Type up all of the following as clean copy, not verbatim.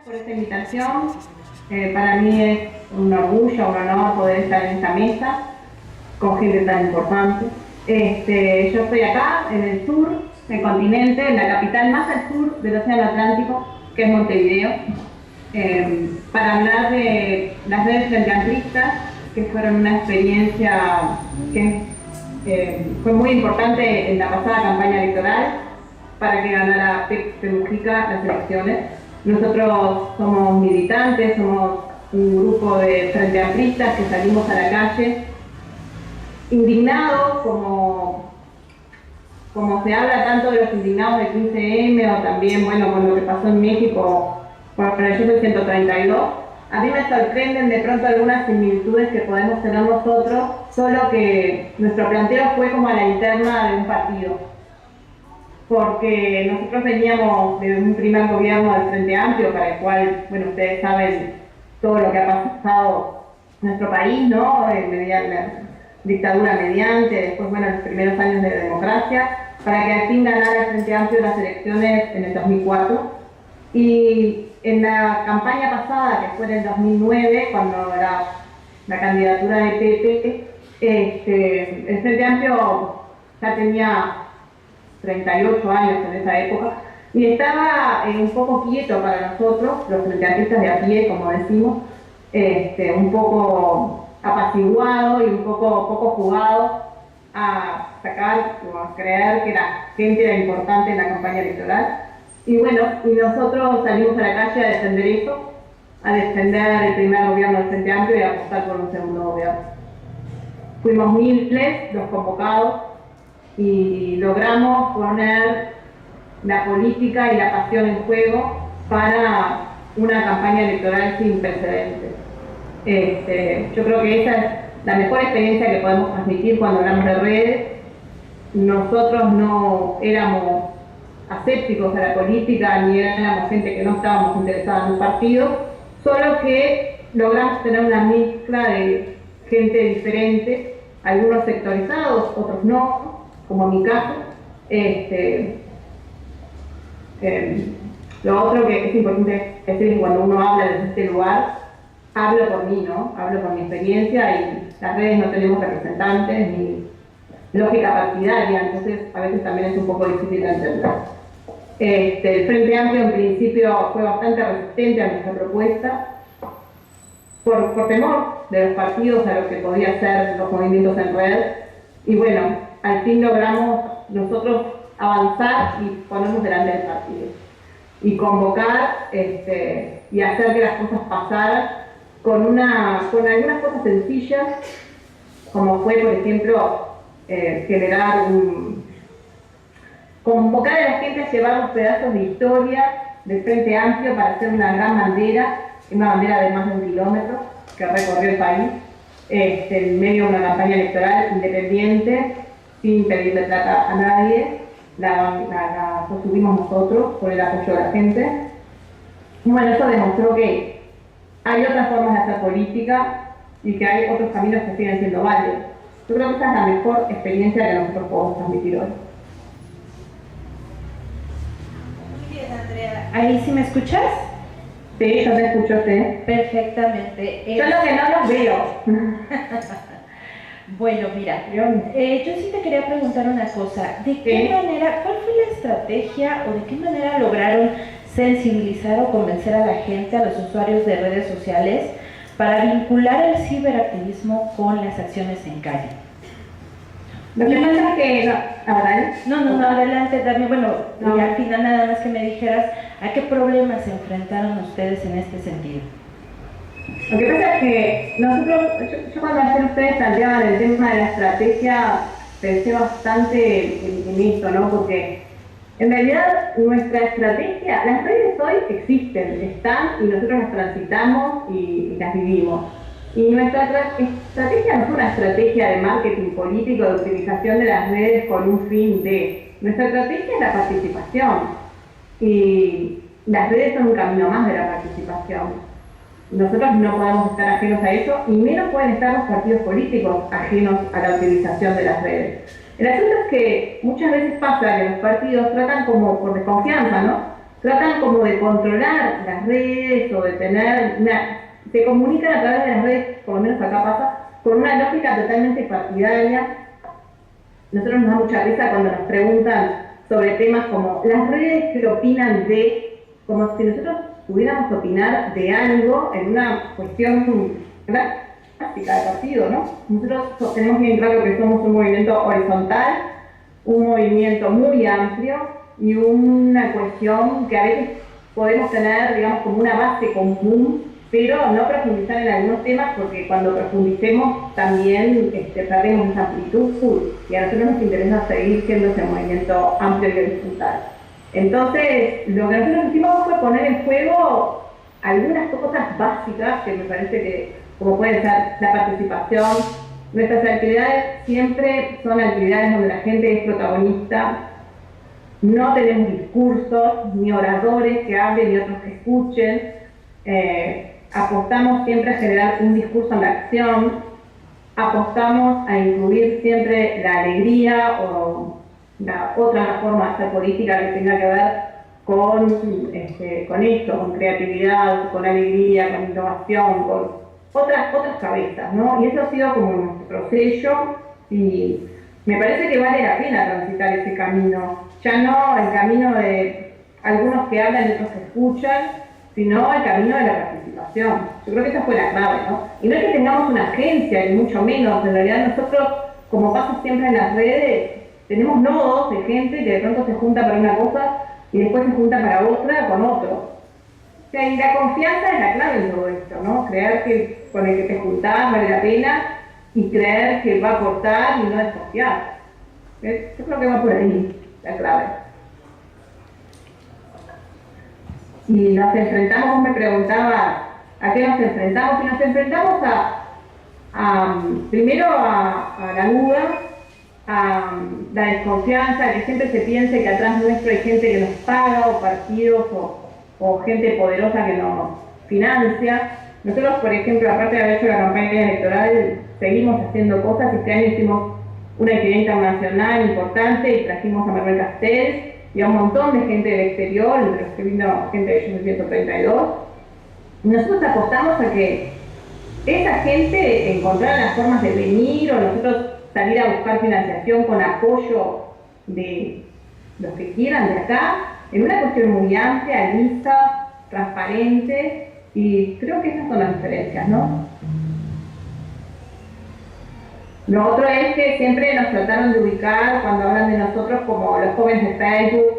por esta invitación. Para mí es un orgullo, un honor poder estar en esta mesa con gente tan importante. Yo estoy acá, en el sur del continente, en la capital más al sur del Océano Atlántico, que es Montevideo, para hablar de las redes frente amplistas, que fueron una experiencia que fue muy importante en la pasada campaña electoral para que ganara Pepe Mujica las elecciones. Nosotros somos militantes, somos un grupo de frente amplistas que salimos a la calle indignados, como se habla tanto de los indignados del 15M o también, bueno, con lo que pasó en México con el Yuso 132. A mí me sorprenden de pronto algunas similitudes que podemos tener nosotros, solo que nuestro planteo fue como a la interna de un partido. Porque nosotros veníamos de un primer gobierno del Frente Amplio, para el cual, bueno, ustedes saben todo lo que ha pasado en nuestro país, ¿no? La dictadura mediante, después, bueno, los primeros años de democracia, para que al fin ganara el Frente Amplio las elecciones en el 2004. Y en la campaña pasada, que fue en el 2009, cuando la candidatura de Pepe, el Frente Amplio ya tenía 38 años en esa época, y estaba un poco quieto para nosotros, los frenteamplistas de a pie, como decimos, un poco apaciguado y un poco jugado a sacar o a creer que la gente era importante en la campaña electoral. Y bueno, y nosotros salimos a la calle a defender eso, a defender el primer gobierno del Frente Amplio y a apostar por un segundo gobierno. Fuimos miles los convocados y logramos poner la política y la pasión en juego para una campaña electoral sin precedentes. Yo creo que esa es la mejor experiencia que podemos transmitir cuando hablamos de redes. Nosotros no éramos asépticos a la política, ni éramos gente que no estábamos interesados en un partido, solo que logramos tener una mezcla de gente diferente, algunos sectorizados, otros no, como en mi caso. Lo otro que es importante decir es que cuando uno habla desde este lugar, hablo por mí, ¿no? Hablo por mi experiencia, y las redes no tenemos representantes ni lógica partidaria, entonces a veces también es un poco difícil de entender. El Frente Amplio en principio fue bastante resistente a nuestra propuesta, por temor de los partidos a lo que podía ser los movimientos en red, y bueno, al fin logramos nosotros avanzar y ponernos delante del partido y convocar y hacer que las cosas pasaran con algunas cosas sencillas, como fue, por ejemplo, convocar a la gente a llevar los pedazos de historia del Frente Amplio para hacer una gran bandera, una bandera de más de 1 kilómetro que recorrió el país, en medio de una campaña electoral independiente, sin pedirle plata a nadie. La sostuvimos nosotros por el apoyo de la gente. Y bueno, eso demostró que hay otras formas de hacer política y que hay otros caminos que siguen siendo válidos. Yo creo que esa es la mejor experiencia que nosotros podemos transmitir hoy. Muy bien, Andrea. ¿Ahí sí me escuchas? Sí, yo te escucho, sí. Perfectamente. Solo que no los veo. Bueno, mira, yo sí te quería preguntar una cosa. ¿De qué manera, cuál fue la estrategia o de qué manera lograron sensibilizar o convencer a la gente, a los usuarios de redes sociales, para vincular el ciberactivismo con las acciones en calle? Lo que pasa es que... No, adelante también. Bueno, y al final nada más que me dijeras a qué problemas se enfrentaron ustedes en este sentido. Lo que pasa es que nosotros, yo cuando ayer ustedes planteaban el tema de la estrategia, pensé bastante en esto, ¿no? Porque en realidad nuestra estrategia, las redes hoy existen, están, y nosotros las transitamos y las vivimos. Y nuestra estrategia no es una estrategia de marketing político, de utilización de las redes con un fin de... Nuestra estrategia es la participación. Y las redes son un camino más de la participación. Nosotros no podemos estar ajenos a eso, y menos pueden estar los partidos políticos ajenos a la utilización de las redes. El asunto es que muchas veces pasa que los partidos tratan como por desconfianza, ¿no? tratan como de controlar las redes o de tener se comunican a través de las redes, por lo menos acá pasa, con una lógica totalmente partidaria. Nosotros nos da mucha risa cuando nos preguntan sobre temas como las redes que opinan de, como si nosotros pudiéramos opinar de algo en una cuestión clásica de partido, ¿no? Nosotros tenemos bien claro que somos un movimiento horizontal, un movimiento muy amplio y una cuestión que a veces podemos tener, digamos, como una base común, pero no profundizar en algunos temas porque cuando profundicemos también perdemos esa amplitud y a nosotros nos interesa seguir siendo ese movimiento amplio y horizontal. Entonces, lo que nosotros hicimos fue poner en juego algunas cosas básicas que me parece que, como pueden ser la participación. Nuestras actividades siempre son actividades donde la gente es protagonista. No tenemos discursos, ni oradores que hablen y otros que escuchen. Apostamos siempre a generar un discurso en la acción. Apostamos a incluir siempre la alegría o la otra forma de hacer política que tenga que ver con esto, con creatividad, con alegría, con innovación, con otras cabezas, ¿no? Y eso ha sido como nuestro sello y me parece que vale la pena transitar ese camino. Ya no el camino de algunos que hablan y otros que escuchan, sino el camino de la participación. Yo creo que esa fue la clave, ¿no? Y no es que tengamos una agencia, ni mucho menos. En realidad nosotros, como pasa siempre en las redes, tenemos nodos de gente que de pronto se junta para una cosa y después se junta para otra con otro. O sea, y la confianza es la clave en todo esto, ¿no? Creer que con el que te juntás vale la pena y creer que va a aportar y no desconfiar. Yo creo que va por ahí la clave. Y nos enfrentamos, vos me preguntabas a qué nos enfrentamos, y nos enfrentamos primero a la duda, a la desconfianza, que siempre se piense que atrás nuestro hay gente que nos paga, o partidos, o gente poderosa que nos financia. Nosotros, por ejemplo, aparte de haber hecho la campaña electoral, seguimos haciendo cosas. Este año hicimos una actividad internacional importante y trajimos a Manuel Castells y a un montón de gente del exterior, entre los que vino gente de Junts 132. Y nosotros apostamos a que esa gente encontrara las formas de venir, o nosotros salir a buscar financiación con apoyo de los que quieran de acá, en una cuestión muy amplia, lisa, transparente, y creo que esas son las diferencias, ¿no? Lo otro es que siempre nos trataron de ubicar cuando hablan de nosotros como los jóvenes de Facebook,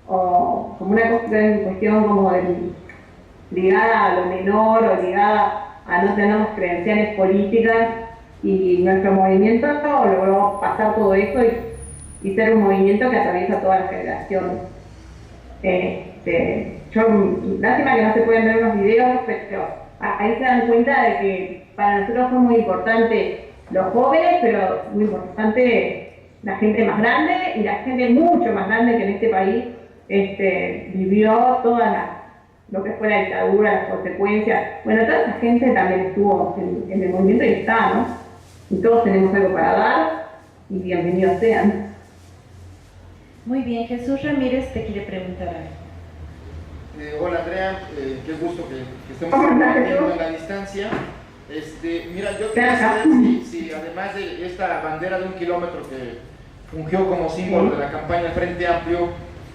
o como una cuestión como ligada a lo menor o ligada a no tener credenciales políticas, y nuestro movimiento logró pasar todo eso y ser un movimiento que atraviesa todas las generaciones. Lástima que no se pueden ver los videos, pero ahí se dan cuenta de que para nosotros fue muy importante los jóvenes, pero muy importante la gente más grande, y la gente mucho más grande que en este país vivió toda lo que fue la dictadura, las consecuencias. Bueno, toda esa gente también estuvo en el movimiento y está, ¿no? Y todos tenemos algo para dar, y bienvenidos sean. Muy bien, Jesús Ramírez te quiere preguntar algo. Hola Andrea, qué gusto que estemos compartiendo en la distancia. Mira, yo quería saber si además de esta bandera de 1 kilómetro que fungió como símbolo de la campaña del Frente Amplio,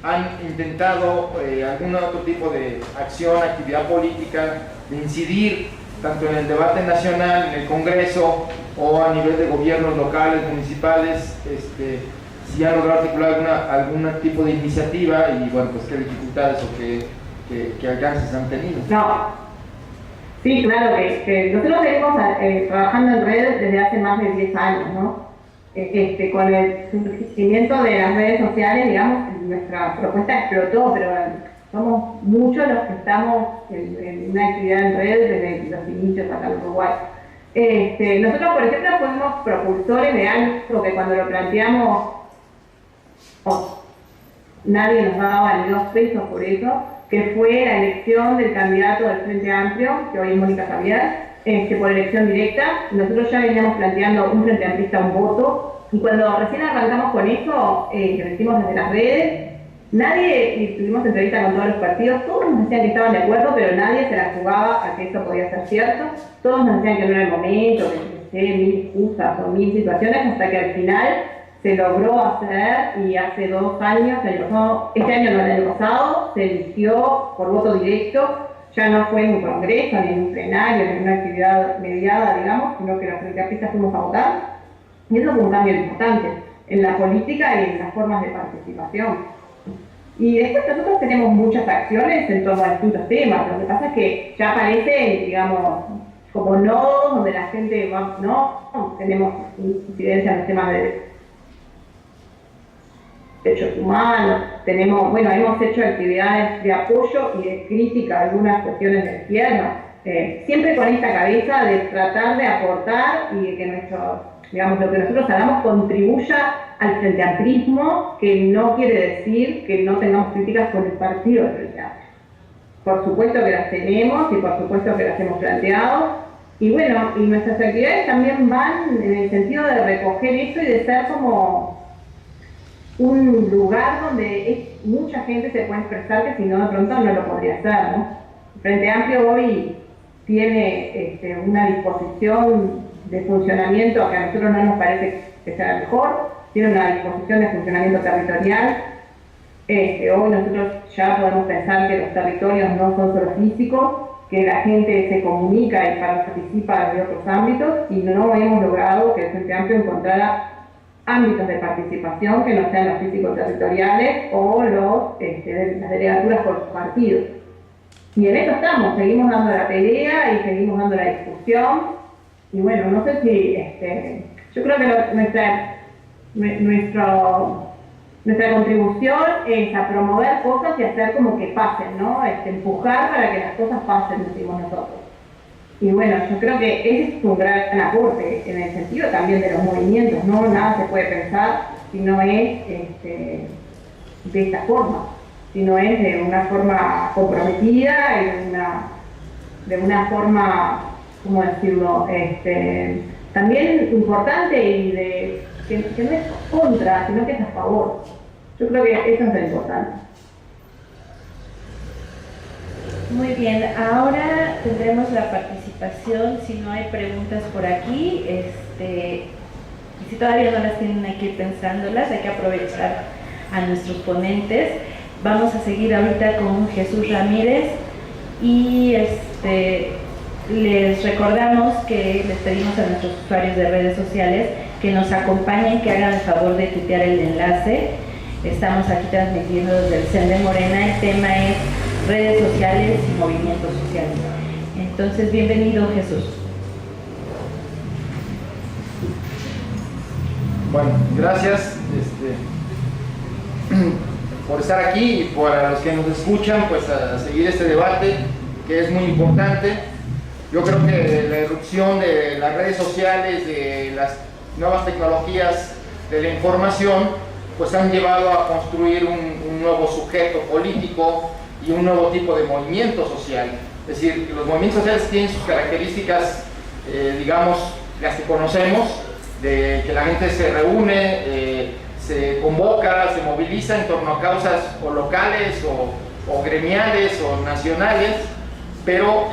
han intentado algún otro tipo de acción, actividad política, de incidir tanto en el debate nacional, en el Congreso, o a nivel de gobiernos locales, municipales, si han logrado articular algún tipo de iniciativa, y bueno, pues qué dificultades o qué alcances han tenido. No, sí, claro, que nosotros venimos trabajando en redes desde hace más de 10 años, ¿no? Con el surgimiento de las redes sociales, digamos, nuestra propuesta explotó, pero somos muchos los que estamos en una actividad en redes desde los inicios acá en Uruguay. Nosotros, por ejemplo, fuimos propulsores de algo que cuando lo planteamos nadie nos daba ni 2 pesos por eso, que fue la elección del candidato del Frente Amplio, que hoy es Mónica Javier, por elección directa. Nosotros ya veníamos planteando un frente amplista, un voto, y cuando recién arrancamos con eso, que lo hicimos desde las redes, nadie, y tuvimos entrevista con todos los partidos, todos nos decían que estaban de acuerdo, pero nadie se la jugaba a que esto podía ser cierto. Todos nos decían que no era el momento, que mil excusas o mil situaciones, hasta que al final se logró hacer, y hace 2 años, este año no, el año pasado, se eligió por voto directo. Ya no fue en un congreso, ni en un plenario, ni en una actividad mediada, digamos, sino que los frentapistas fuimos a votar. Y eso fue un cambio importante en la política y en las formas de participación. Y después nosotros tenemos muchas acciones en torno a distintos temas. Lo que pasa es que ya aparecen, digamos, como nodos donde la gente va, ¿no? Tenemos incidencia en los temas de derechos humanos, hemos hecho actividades de apoyo y de crítica a algunas cuestiones del gobierno, siempre con esta cabeza de tratar de aportar y de que lo que nosotros hagamos contribuya al frenteamplismo, que no quiere decir que no tengamos críticas con el partido del Frente Amplio. Por supuesto que las tenemos y por supuesto que las hemos planteado, y nuestras actividades también van en el sentido de recoger esto y de ser como un lugar donde mucha gente se puede expresar que si no de pronto no lo podría hacer, ¿no? El Frente Amplio hoy tiene una disposición de funcionamiento que a nosotros no nos parece que sea mejor, tiene una disposición de funcionamiento territorial. Hoy nosotros ya podemos pensar que los territorios no son solo físicos, que la gente se comunica y participa de otros ámbitos, y no hemos logrado que el Frente Amplio encontrara ámbitos de participación que no sean los físicos territoriales o las delegaturas por partidos. Y en eso estamos, seguimos dando la pelea y seguimos dando la discusión. Y no sé si, yo creo que nuestra contribución es a promover cosas y hacer como que pasen, ¿no? Empujar para que las cosas pasen, decimos nosotros. Y yo creo que ese es un gran aporte en el sentido también de los movimientos, ¿no? Nada se puede pensar si no es de esta forma, si no es de una forma comprometida y de una forma, ¿cómo decirlo?, también importante y que no es contra, sino que es a favor. Yo creo que eso es lo importante. Muy bien, ahora tendremos la participación, si no hay preguntas por aquí, y si todavía no las tienen, hay que ir pensándolas, hay que aprovechar a nuestros ponentes. Vamos a seguir ahorita con Jesús Ramírez y les recordamos que les pedimos a nuestros usuarios de redes sociales que nos acompañen, que hagan el favor de tuitear el enlace. Estamos aquí transmitiendo desde el CEN de Morena, el tema es redes sociales y movimientos sociales. Entonces, bienvenido, Jesús. Bueno, gracias por estar aquí, y para los que nos escuchan, pues a seguir este debate que es muy importante. Yo creo que la irrupción de las redes sociales, de las nuevas tecnologías de la información, pues han llevado a construir un nuevo sujeto político y un nuevo tipo de movimiento social. Es decir, los movimientos sociales tienen sus características, digamos, las que conocemos, de que la gente se reúne, se convoca, se moviliza en torno a causas o locales o gremiales o nacionales, pero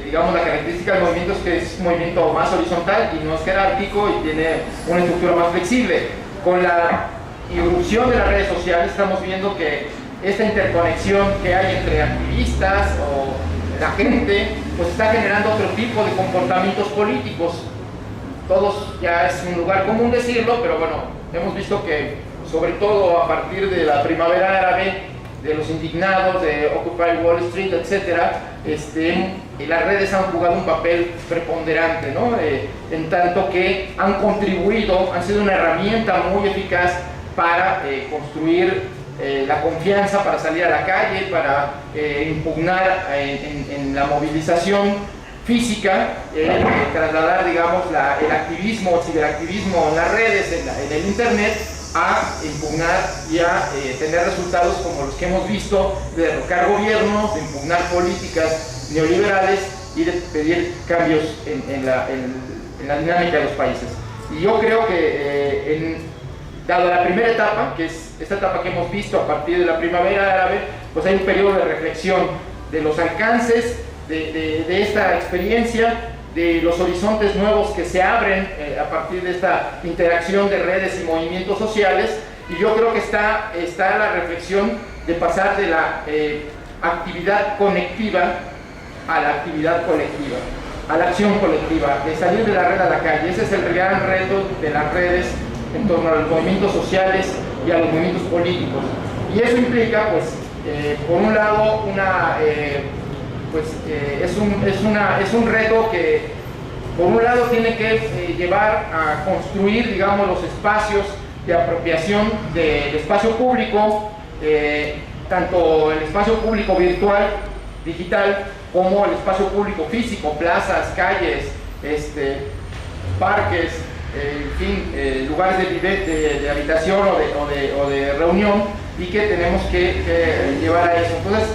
digamos, la característica del movimiento es que es un movimiento más horizontal y no es jerárquico y tiene una estructura más flexible. Con la irrupción de las redes sociales estamos viendo que esta interconexión que hay entre activistas o la gente, pues está generando otro tipo de comportamientos políticos. Todos, ya es un lugar común decirlo, pero bueno, hemos visto que sobre todo a partir de la primavera árabe, de los indignados, de Occupy Wall Street, etcétera, las redes han jugado un papel preponderante, ¿no? En tanto que han contribuido, han sido una herramienta muy eficaz para construir la confianza, para salir a la calle, para impugnar en la movilización física, trasladar, digamos, el activismo, el ciberactivismo en las redes, en el internet, a impugnar y a tener resultados como los que hemos visto, de derrocar gobiernos, de impugnar políticas neoliberales y de pedir cambios en la dinámica de los países. Y yo creo que, dado la primera etapa, que es esta etapa que hemos visto a partir de la primavera árabe, pues hay un periodo de reflexión de los alcances de esta experiencia, de los horizontes nuevos que se abren a partir de esta interacción de redes y movimientos sociales, y yo creo que está la reflexión de pasar de la actividad conectiva a la actividad colectiva, a la acción colectiva, de salir de la red a la calle. Ese es el gran reto de las redes en torno a los movimientos sociales y a los movimientos políticos. Y eso implica, pues, por un lado, es un reto que, por un lado, tiene que llevar a construir, digamos, los espacios de apropiación del espacio público, tanto el espacio público virtual, digital, como el espacio público físico, plazas, calles, parques, en fin, lugares de habitación o de reunión, y que tenemos que llevar a eso. Entonces,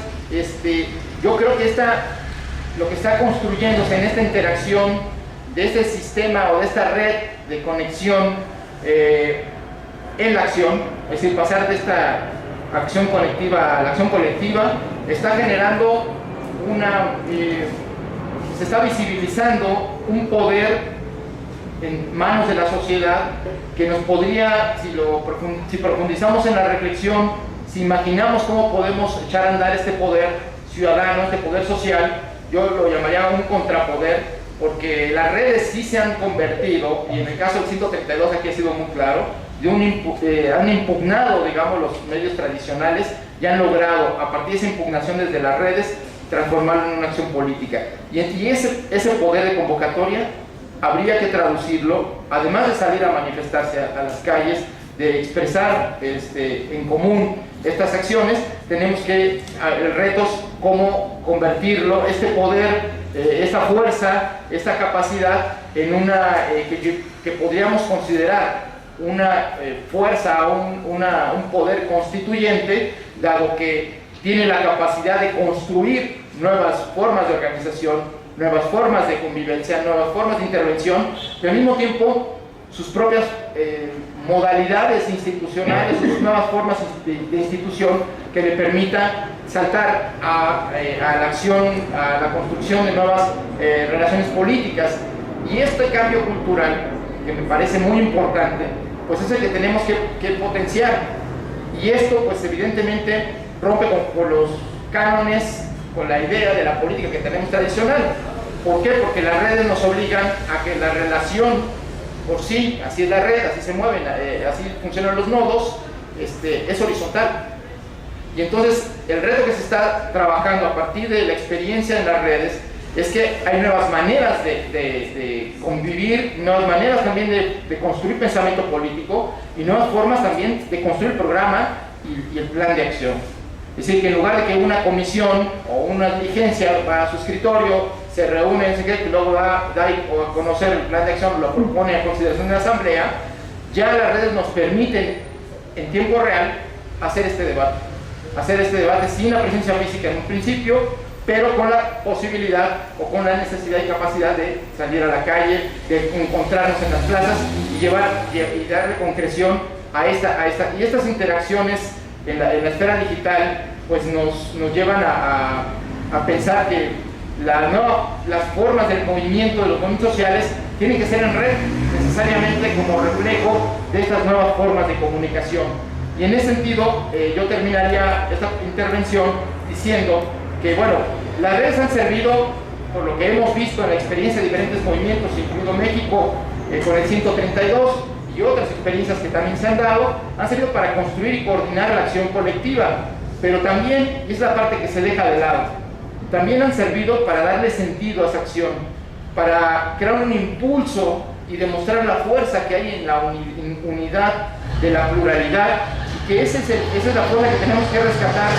yo creo que lo que está construyéndose en esta interacción de este sistema o de esta red de conexión en la acción, es decir, pasar de esta acción colectiva a la acción colectiva, está generando se está visibilizando un poder en manos de la sociedad que nos podría, si profundizamos en la reflexión, si imaginamos cómo podemos echar a andar este poder ciudadano, este poder social, yo lo llamaría un contrapoder, porque las redes sí se han convertido, y en el caso del 132 aquí ha sido muy claro, han impugnado, digamos, los medios tradicionales y han logrado, a partir de esa impugnación desde las redes, transformarlo en una acción política. Y ese poder de convocatoria habría que traducirlo, además de salir a manifestarse a las calles, de expresar en común estas acciones, tenemos que, el reto es cómo convertirlo, este poder, esta fuerza, esta capacidad, en una que podríamos considerar una fuerza, un poder constituyente, dado que tiene la capacidad de construir nuevas formas de organización, nuevas formas de convivencia, nuevas formas de intervención, pero al mismo tiempo sus propias modalidades institucionales, sus nuevas formas de institución que le permita saltar a la acción, a la construcción de nuevas relaciones políticas. Y este cambio cultural, que me parece muy importante, pues es el que tenemos que potenciar. Y esto, pues evidentemente, rompe con los cánones, con la idea de la política que tenemos tradicional. ¿Por qué? Porque las redes nos obligan a que la relación por sí, así es la red, así se mueven, así funcionan los nodos, es horizontal. Y entonces el reto que se está trabajando a partir de la experiencia en las redes es que hay nuevas maneras de convivir, nuevas maneras también de construir pensamiento político y nuevas formas también de construir el programa y el plan de acción. Es decir, que en lugar de que una comisión o una diligencia va a su escritorio, se reúne, que luego da a conocer el plan de acción, lo propone a consideración de la asamblea, ya las redes nos permiten en tiempo real hacer este debate sin la presencia física en un principio, pero con la posibilidad o con la necesidad y capacidad de salir a la calle, de encontrarnos en las plazas y darle concreción a esta. Y estas interacciones en la esfera digital pues nos llevan a pensar que las formas del movimiento, de los movimientos sociales, tienen que ser en red, necesariamente como reflejo de estas nuevas formas de comunicación. Y en ese sentido, yo terminaría esta intervención diciendo que, bueno, las redes han servido, por lo que hemos visto en la experiencia de diferentes movimientos, incluido México con el 132 y otras experiencias que también se han dado, han servido para construir y coordinar la acción colectiva, pero también, y es la parte que se deja de lado, también han servido para darle sentido a esa acción, para crear un impulso y demostrar la fuerza que hay en la unidad de la pluralidad, y que esa es la fuerza que tenemos que rescatar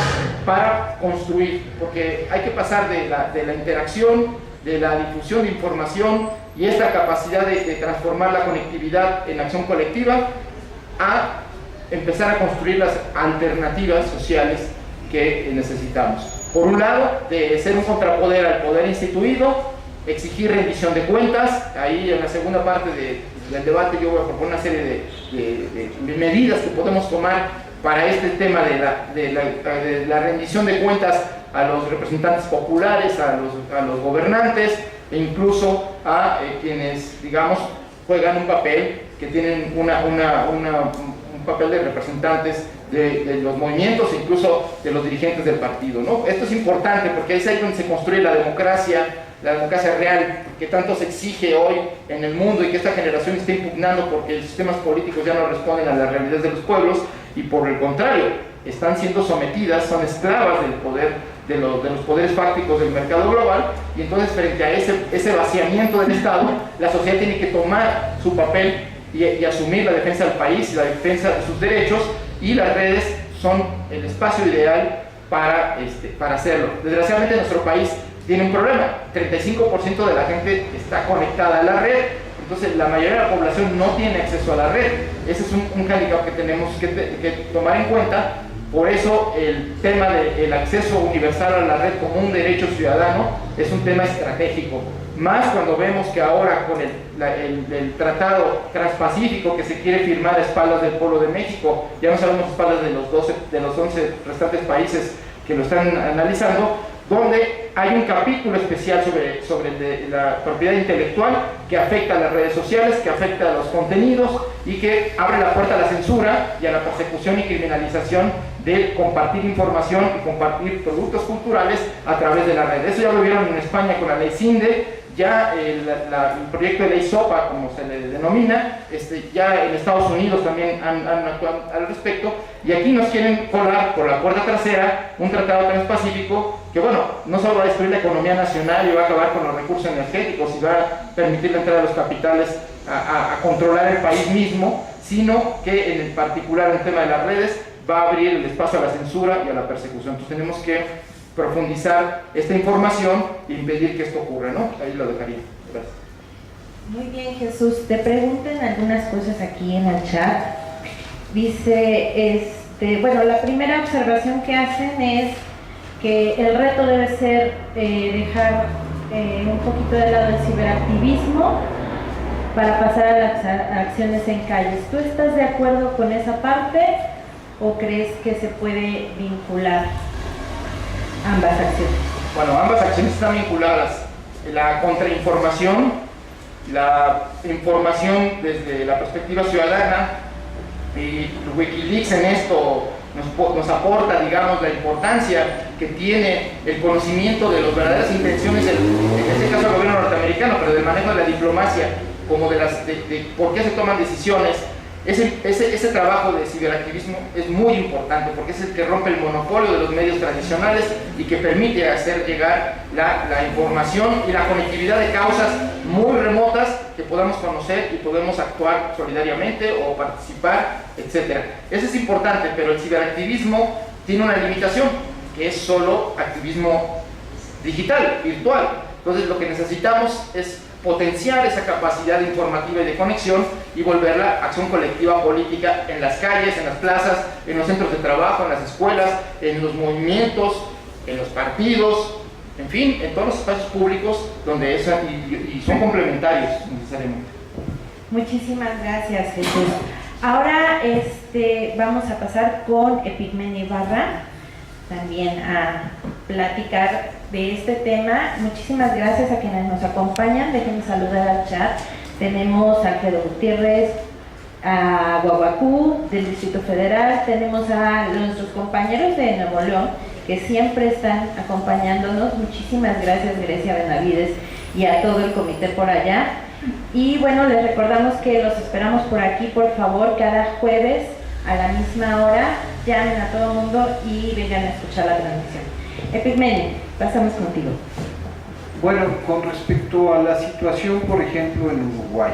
para construir, porque hay que pasar de la interacción, de la difusión de información y esta capacidad de transformar la conectividad en acción colectiva a empezar a construir las alternativas sociales que necesitamos. Por un lado, de ser un contrapoder al poder instituido, exigir rendición de cuentas. Ahí en la segunda parte del debate yo voy a proponer una serie de medidas que podemos tomar para este tema de la rendición de cuentas a los representantes populares, a los gobernantes e incluso a quienes, digamos, juegan un papel, que tienen un papel de representantes de los movimientos, incluso de los dirigentes del partido, ¿no? Esto es importante porque es ahí donde se construye la democracia real, que tanto se exige hoy en el mundo y que esta generación está impugnando porque los sistemas políticos ya no responden a las realidades de los pueblos y por el contrario, están siendo sometidas, son esclavas del poder, de los poderes fácticos del mercado global, y entonces frente a ese vaciamiento del Estado, la sociedad tiene que tomar su papel y asumir la defensa del país y la defensa de sus derechos, y las redes son el espacio ideal para hacerlo. Desgraciadamente nuestro país tiene un problema, 35% de la gente está conectada a la red, entonces la mayoría de la población no tiene acceso a la red. Ese es un handicap que tenemos que tomar en cuenta. Por eso el tema del acceso universal a la red como un derecho ciudadano es un tema estratégico, más cuando vemos que ahora con el tratado transpacífico que se quiere firmar a espaldas del pueblo de México, ya no sabemos a espaldas de los 11 restantes países que lo están analizando, donde hay un capítulo especial sobre la propiedad intelectual que afecta a las redes sociales, que afecta a los contenidos y que abre la puerta a la censura y a la persecución y criminalización de compartir información y compartir productos culturales a través de la red. Eso ya lo vieron en España con la ley CINDE, ya el proyecto de ley SOPA, como se le denomina, ya en Estados Unidos también han actuado al respecto, y aquí nos quieren colar por la puerta trasera un tratado transpacífico que, bueno, no solo va a destruir la economía nacional y va a acabar con los recursos energéticos y va a permitir la entrada de los capitales a controlar el país mismo, sino que en el particular en el tema de las redes va a abrir el espacio a la censura y a la persecución. Entonces tenemos que profundizar esta información e impedir que esto ocurra, ¿no? Ahí lo dejaría. Gracias. Muy bien, Jesús. Te preguntan algunas cosas aquí en el chat. Dice, bueno, la primera observación que hacen es que el reto debe ser dejar un poquito de lado el ciberactivismo para pasar a las acciones en calles. ¿Tú estás de acuerdo con esa parte o crees que se puede vincular ambas acciones? Bueno, ambas acciones están vinculadas. La contrainformación, la información desde la perspectiva ciudadana, y Wikileaks en esto nos aporta, digamos, la importancia que tiene el conocimiento de las verdaderas intenciones, en este caso del gobierno norteamericano, pero del manejo de la diplomacia, como de por qué se toman decisiones. Ese trabajo de ciberactivismo es muy importante porque es el que rompe el monopolio de los medios tradicionales y que permite hacer llegar la información y la conectividad de causas muy remotas que podamos conocer y podemos actuar solidariamente o participar, etc. Eso es importante, pero el ciberactivismo tiene una limitación, que es solo activismo digital, virtual. Entonces lo que necesitamos es potenciar esa capacidad informativa y de conexión y volverla acción colectiva política en las calles, en las plazas, en los centros de trabajo, en las escuelas, en los movimientos, en los partidos, en fin, en todos los espacios públicos donde y son complementarios necesariamente. Muchísimas gracias, Jesús. Ahora vamos a pasar con Epigmenio Ibarra también a platicar de este tema. Muchísimas gracias a quienes nos acompañan. Déjenme saludar al chat. Tenemos a Alfredo Gutiérrez, a Guaguacú del Distrito Federal, tenemos a nuestros compañeros de Nuevo León que siempre están acompañándonos. Muchísimas gracias, Grecia Benavides, y a todo el comité por allá. Y bueno, les recordamos que los esperamos por aquí, por favor, cada jueves a la misma hora. Llamen a todo el mundo y vengan a escuchar la transmisión. Epigmenio, pasamos contigo. Bueno, con respecto a la situación, por ejemplo, en Uruguay,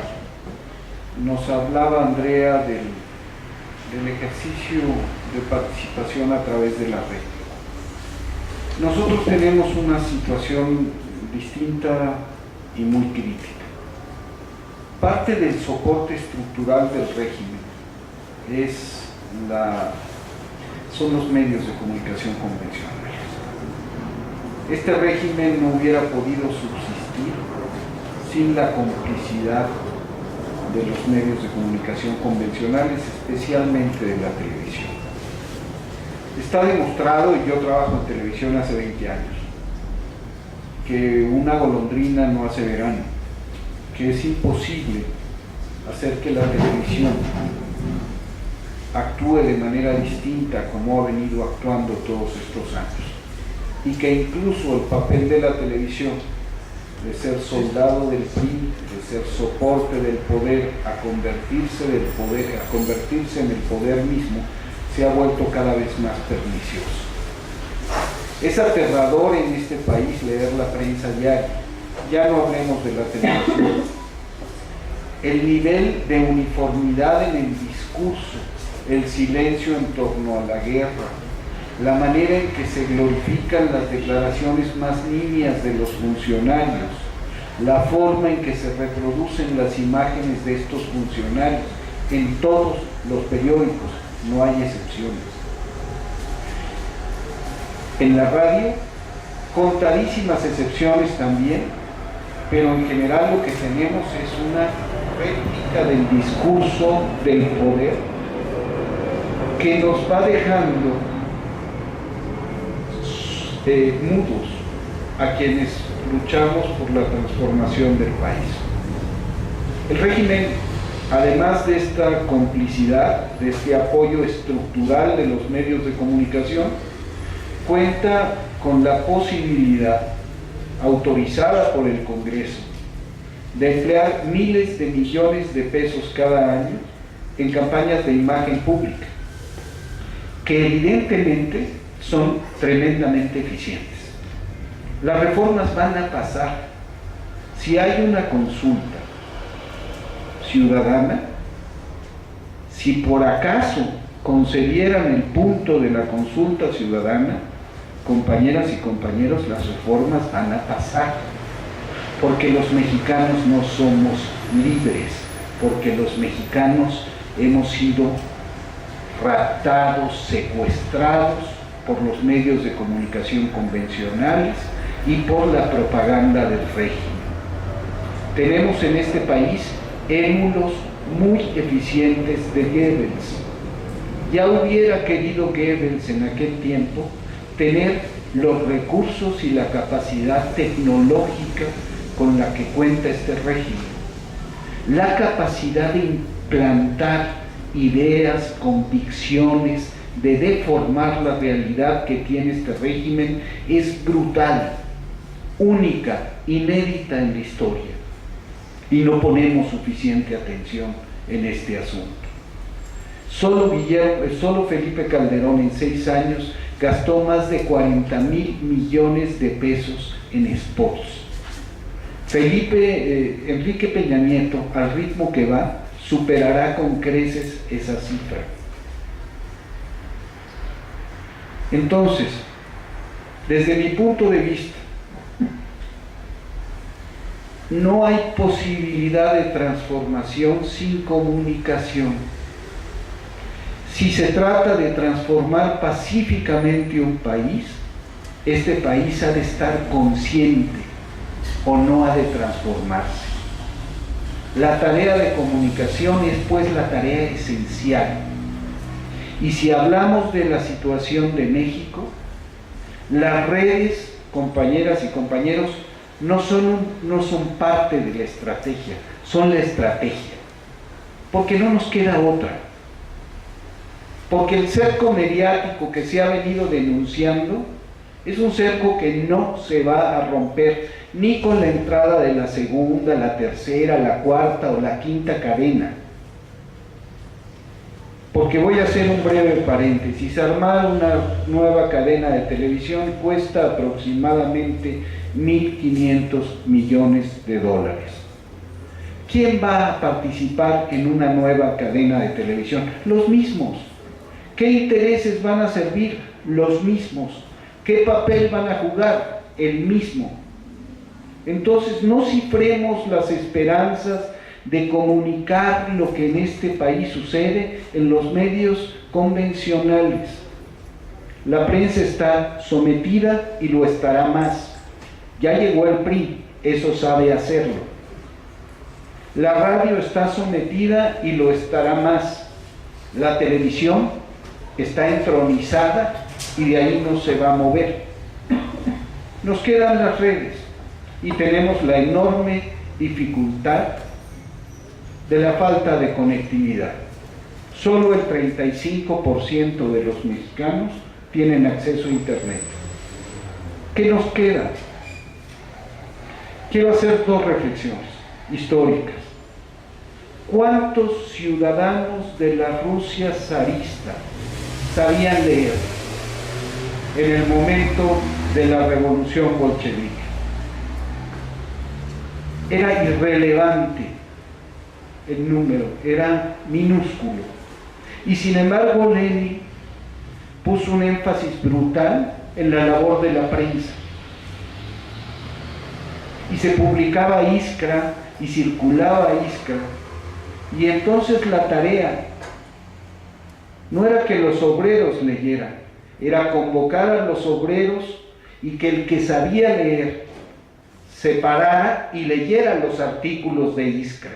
nos hablaba Andrea del ejercicio de participación a través de la red. Nosotros tenemos una situación distinta y muy crítica. Parte del soporte estructural del régimen son los medios de comunicación convencionales. Este régimen no hubiera podido subsistir sin la complicidad de los medios de comunicación convencionales, especialmente de la televisión. Está demostrado, y yo trabajo en televisión hace 20 años, que una golondrina no hace verano, que es imposible hacer que la televisión actúe de manera distinta como ha venido actuando todos estos años, y que incluso el papel de la televisión, de ser soldado del PRI, de ser soporte del poder, a convertirse en el poder mismo, se ha vuelto cada vez más pernicioso. Es aterrador en este país leer la prensa diaria, ya no hablemos de la televisión. El nivel de uniformidad en el discurso, el silencio en torno a la guerra, la manera en que se glorifican las declaraciones más nimias de los funcionarios, la forma en que se reproducen las imágenes de estos funcionarios en todos los periódicos, no hay excepciones. En la radio, contadísimas excepciones también, pero en general lo que tenemos es una réplica del discurso del poder que nos va dejando mudos a quienes luchamos por la transformación del país. El régimen, además de esta complicidad, de este apoyo estructural de los medios de comunicación, cuenta con la posibilidad, autorizada por el Congreso, de emplear miles de millones de pesos cada año en campañas de imagen pública, que evidentemente son tremendamente eficientes. Las reformas van a pasar. Si hay una consulta ciudadana, si por acaso concedieran el punto de la consulta ciudadana, compañeras y compañeros, las reformas van a pasar, porque los mexicanos no somos libres, porque los mexicanos hemos sido raptados, secuestrados por los medios de comunicación convencionales y por la propaganda del régimen. Tenemos en este país émulos muy eficientes de Goebbels. Ya hubiera querido Goebbels en aquel tiempo tener los recursos y la capacidad tecnológica con la que cuenta este régimen, la capacidad de implantar ideas, convicciones, de deformar la realidad que tiene este régimen es brutal, única, inédita en la historia, y no ponemos suficiente atención en este asunto. Solo Felipe Calderón en 6 años gastó más de 40,000 millones de pesos en spots. Enrique Peña Nieto, al ritmo que va, superará con creces esa cifra. Entonces, desde mi punto de vista, no hay posibilidad de transformación sin comunicación. Si se trata de transformar pacíficamente un país, este país ha de estar consciente o no ha de transformarse. La tarea de comunicación es pues la tarea esencial. Y si hablamos de la situación de México, las redes, compañeras y compañeros, no son parte de la estrategia, son la estrategia, porque no nos queda otra. Porque el cerco mediático que se ha venido denunciando es un cerco que no se va a romper ni con la entrada de la segunda, la tercera, la cuarta o la quinta cadena. Porque voy a hacer un breve paréntesis. Armar una nueva cadena de televisión cuesta aproximadamente 1.500 millones de dólares. ¿Quién va a participar en una nueva cadena de televisión? Los mismos. ¿Qué intereses van a servir? Los mismos. ¿Qué papel van a jugar? El mismo. Entonces no cifremos las esperanzas de comunicar lo que en este país sucede en los medios convencionales. La prensa está sometida y lo estará más. Ya llegó el PRI, eso sabe hacerlo. La radio está sometida y lo estará más. La televisión está entronizada y de ahí no se va a mover. Nos quedan las redes y tenemos la enorme dificultad de la falta de conectividad. Solo el 35% de los mexicanos tienen acceso a Internet. ¿Qué nos queda? Quiero hacer dos reflexiones históricas. ¿Cuántos ciudadanos de la Rusia zarista sabían leer en el momento de la revolución bolchevique? Era irrelevante el número, era minúsculo. Y sin embargo Lenin puso un énfasis brutal en la labor de la prensa. Y se publicaba Iskra y circulaba Iskra. Y entonces la tarea no era que los obreros leyeran, era convocar a los obreros y que el que sabía leer se parara y leyera los artículos de Iskra.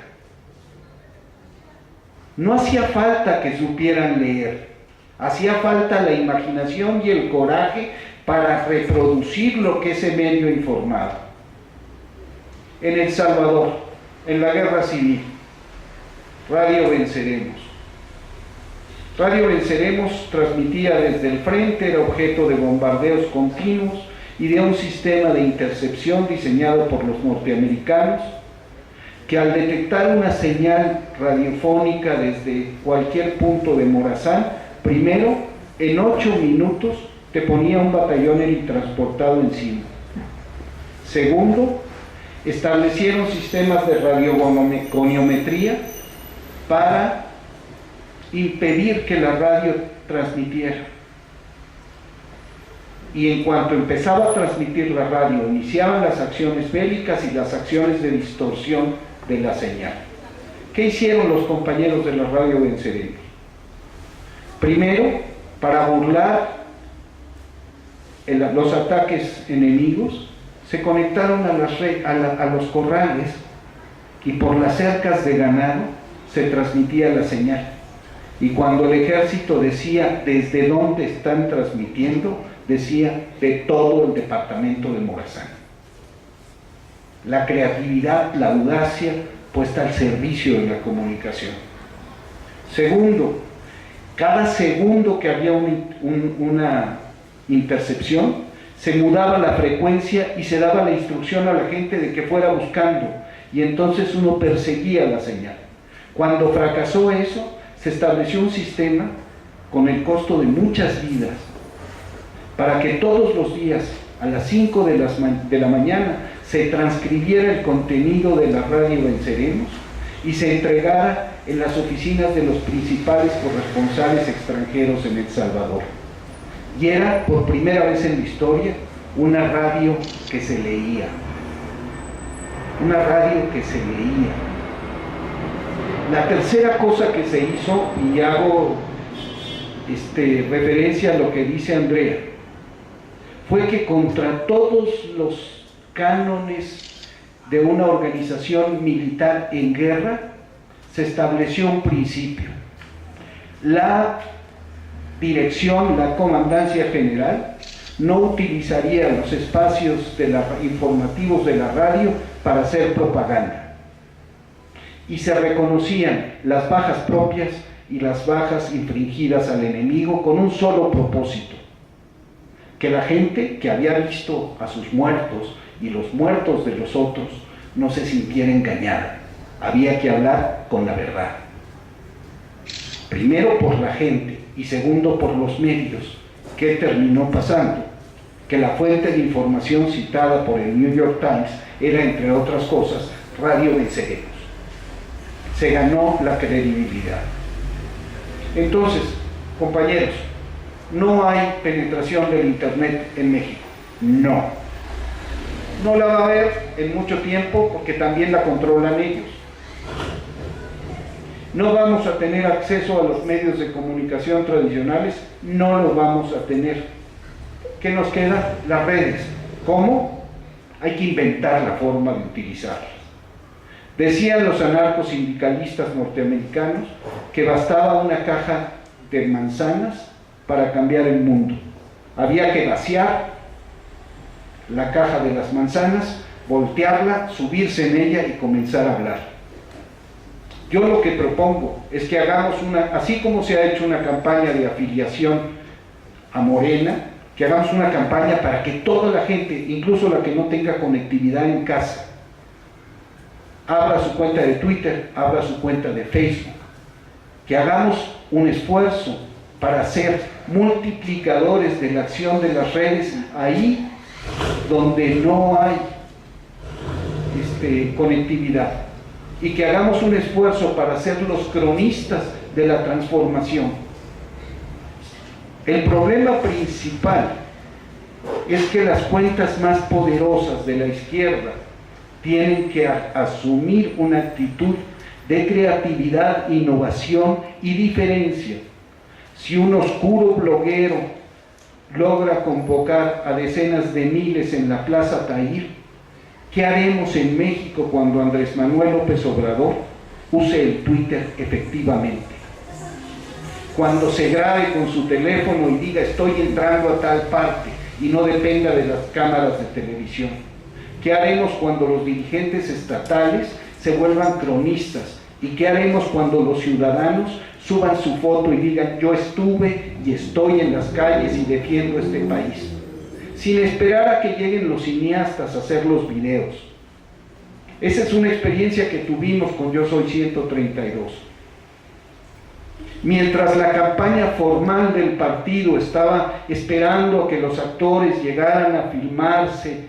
No hacía falta que supieran leer, hacía falta la imaginación y el coraje para reproducir lo que ese medio informaba. En El Salvador, en la Guerra Civil, Radio Venceremos. Radio Venceremos transmitía desde el frente, era objeto de bombardeos continuos y de un sistema de intercepción diseñado por los norteamericanos, que al detectar una señal radiofónica desde cualquier punto de Morazán, primero, en 8 minutos, te ponía un batallón transportado encima. Segundo, establecieron sistemas de radiogoniometría para impedir que la radio transmitiera. Y en cuanto empezaba a transmitir la radio, iniciaban las acciones bélicas y las acciones de distorsión de la señal. ¿Qué hicieron los compañeros de la Radio Venceremos? Primero, para burlar los ataques enemigos, se conectaron a los corrales y por las cercas de ganado se transmitía la señal. Y cuando el ejército decía desde dónde están transmitiendo, decía de todo el departamento de Morazán. La creatividad, la audacia puesta al servicio de la comunicación. Segundo, cada segundo que había una intercepción, se mudaba la frecuencia y se daba la instrucción a la gente de que fuera buscando, y entonces uno perseguía la señal. Cuando fracasó eso, se estableció un sistema con el costo de muchas vidas para que todos los días a las 5 de la mañana se transcribiera el contenido de la Radio Venceremos y se entregara en las oficinas de los principales corresponsales extranjeros en El Salvador. Y era por primera vez en la historia una radio que se leía. Una radio que se leía. La tercera cosa que se hizo, y hago referencia a lo que dice Andrea, fue que contra todos los cánones de una organización militar en guerra, se estableció un principio. La dirección, la comandancia general, no utilizaría los espacios informativos de la radio para hacer propaganda. Y se reconocían las bajas propias y las bajas infringidas al enemigo con un solo propósito: que la gente que había visto a sus muertos y los muertos de los otros no se sintiera engañada. Había que hablar con la verdad. Primero por la gente y segundo por los medios. ¿Qué terminó pasando? Que la fuente de información citada por el New York Times era, entre otras cosas, Radio Venceremos. Se ganó la credibilidad. Entonces, compañeros, no hay penetración del Internet en México. No. No la va a haber en mucho tiempo porque también la controlan ellos. No vamos a tener acceso a los medios de comunicación tradicionales, no lo vamos a tener. ¿Qué nos queda? Las redes. ¿Cómo? Hay que inventar la forma de utilizarlas. Decían los anarcosindicalistas norteamericanos que bastaba una caja de manzanas para cambiar el mundo. Había que vaciar la caja de las manzanas, voltearla, subirse en ella y comenzar a hablar. Yo lo que propongo es que hagamos así como se ha hecho una campaña de afiliación a Morena, que hagamos una campaña para que toda la gente, incluso la que no tenga conectividad en casa, abra su cuenta de Twitter, abra su cuenta de Facebook, que hagamos un esfuerzo para ser multiplicadores de la acción de las redes ahí donde no hay conectividad, y que hagamos un esfuerzo para ser los cronistas de la transformación. El problema principal es que las cuentas más poderosas de la izquierda tienen que asumir una actitud de creatividad, innovación y diferencia. Si un oscuro bloguero logra convocar a decenas de miles en la Plaza Tahir, ¿qué haremos en México cuando Andrés Manuel López Obrador use el Twitter efectivamente? Cuando se grabe con su teléfono y diga estoy entrando a tal parte y no dependa de las cámaras de televisión. ¿Qué haremos cuando los dirigentes estatales se vuelvan cronistas? ¿Y qué haremos cuando los ciudadanos suban su foto y digan yo estuve y estoy en las calles y defiendo este país? Sin esperar a que lleguen los cineastas a hacer los videos. Esa es una experiencia que tuvimos con Yo Soy 132. Mientras la campaña formal del partido estaba esperando a que los actores llegaran a filmarse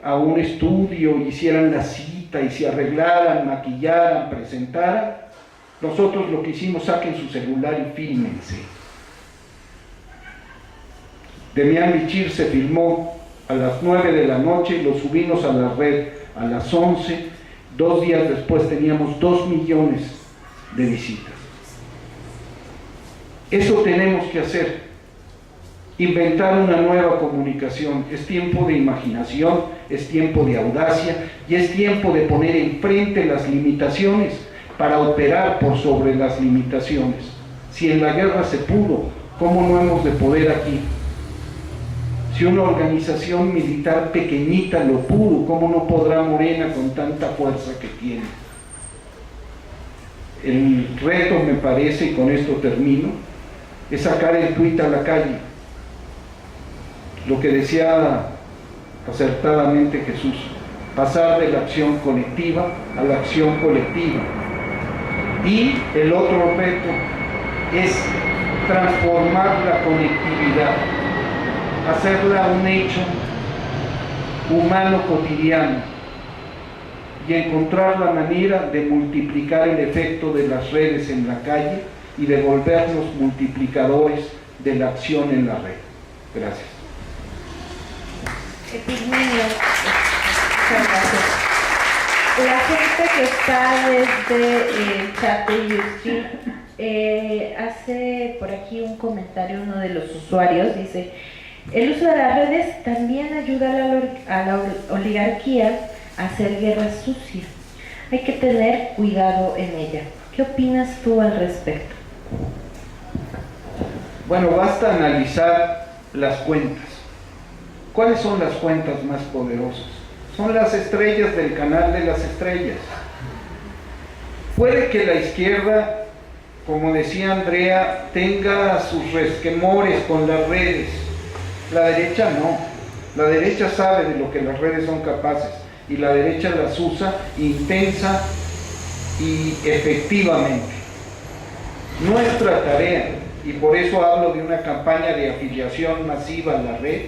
a un estudio, hicieran la cita y se arreglaran, maquillaran, presentaran, nosotros lo que hicimos, saquen su celular y fílmense. Demián Bichir se filmó a las 9 de la noche y lo subimos a la red a las 11. 2 días después teníamos 2 millones de visitas. Eso tenemos que hacer, inventar una nueva comunicación. Es tiempo de imaginación, es tiempo de audacia y es tiempo de poner enfrente las limitaciones para operar por sobre las limitaciones. Si en la guerra se pudo, ¿cómo no hemos de poder aquí? Si una organización militar pequeñita lo pudo, ¿cómo no podrá Morena con tanta fuerza que tiene? El reto, me parece, y con esto termino, es sacar el tuit a la calle. Lo que decía acertadamente Jesús, pasar de la acción colectiva a la acción colectiva. Y el otro reto es transformar la conectividad, hacerla un hecho humano cotidiano y encontrar la manera de multiplicar el efecto de las redes en la calle y de volvernos multiplicadores de la acción en la red. Gracias. Epigmenio, muchas gracias. La gente que está desde el chat de YouTube hace por aquí un comentario, uno de los usuarios dice: el uso de las redes también ayuda a la oligarquía a hacer guerra sucia. Hay que tener cuidado en ella. ¿Qué opinas tú al respecto? Bueno, basta analizar las cuentas. ¿Cuáles son las cuentas más poderosas? Son las estrellas del canal de las estrellas. Puede que la izquierda, como decía Andrea, tenga sus resquemores con las redes. La derecha no. La derecha sabe de lo que las redes son capaces y la derecha las usa intensa y efectivamente. Nuestra tarea, y por eso hablo de una campaña de afiliación masiva a la red,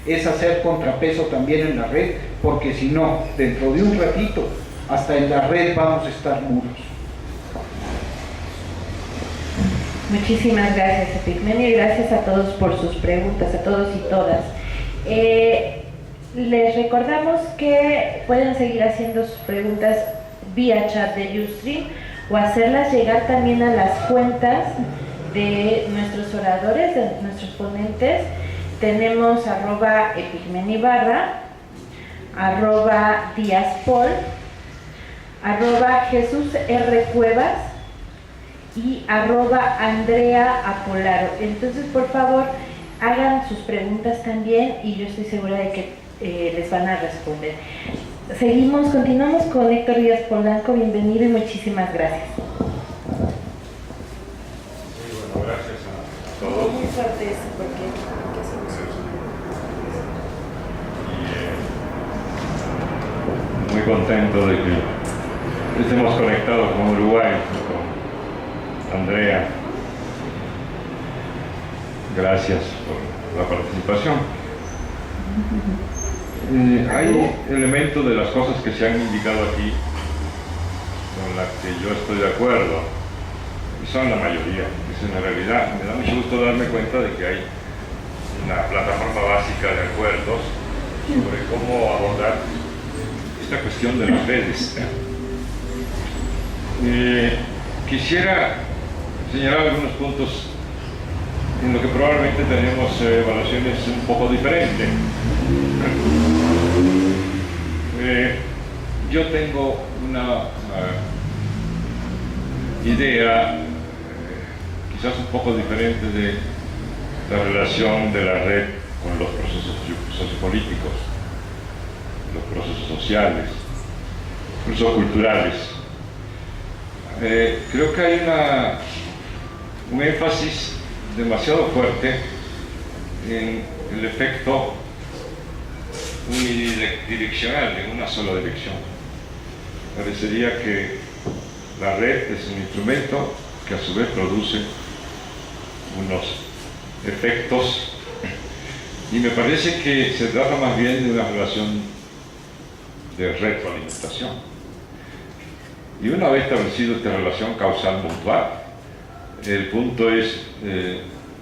es hacer contrapeso también en la red, porque si no, dentro de un ratito, hasta en la red vamos a estar mudos. Muchísimas gracias, Epigmenio, y gracias a todos por sus preguntas, a todos y todas. Les recordamos que pueden seguir haciendo sus preguntas vía chat de Ustream o hacerlas llegar también a las cuentas de nuestros oradores, de nuestros ponentes. Tenemos @epigmenibarra, @diaspol, @JesusRCuevas y @AndreaApolaro. Entonces, por favor, hagan sus preguntas también y yo estoy segura de que les van a responder. Continuamos con Héctor Díaz Polanco, bienvenido y muchísimas gracias. Muy bueno, gracias a todos. Muy fuerte eso, porque muy contento de que estemos conectados con Uruguay, con Andrea. Gracias por la participación. Hay elementos de las cosas que se han indicado aquí con las que yo estoy de acuerdo, y son la mayoría. En realidad me da mucho gusto darme cuenta de que hay una plataforma básica de acuerdos sobre cómo abordar esta cuestión de las redes. Quisiera señalar algunos puntos en lo que probablemente tenemos evaluaciones un poco diferentes. Yo tengo una idea quizás un poco diferente de la relación de la red con los procesos sociopolíticos, los procesos sociales, incluso culturales. Creo que hay un énfasis demasiado fuerte en el efecto unidireccional, en una sola dirección. Parecería que la red es un instrumento que a su vez produce unos efectos, y me parece que se trata más bien de una relación de retroalimentación. Y una vez establecida esta relación causal mutual, el punto es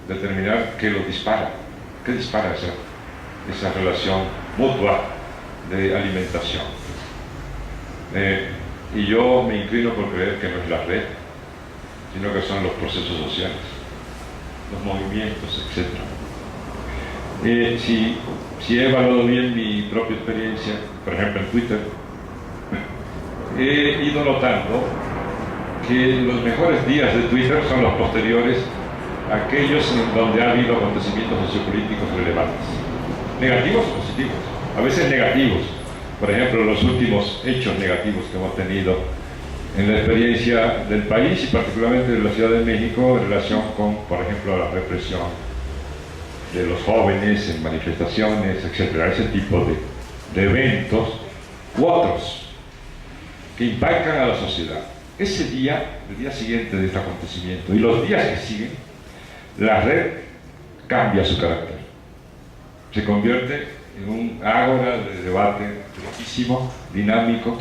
determinar qué lo dispara, qué dispara esa relación mutua de alimentación. Y yo me inclino por creer que no es la red, sino que son los procesos sociales, los movimientos, etc. Si he evaluado bien mi propia experiencia, por ejemplo en Twitter, he ido notando que los mejores días de Twitter son los posteriores a aquellos en donde ha habido acontecimientos sociopolíticos relevantes, negativos o positivos, a veces negativos. Por ejemplo, los últimos hechos negativos que hemos tenido en la experiencia del país y particularmente de la Ciudad de México en relación con, por ejemplo, la represión de los jóvenes en manifestaciones, etcétera, ese tipo de eventos u otros que impactan a la sociedad. Ese día, el día siguiente de este acontecimiento y los días que siguen, la red cambia su carácter, se convierte en un ágora de debate riquísimo, dinámico,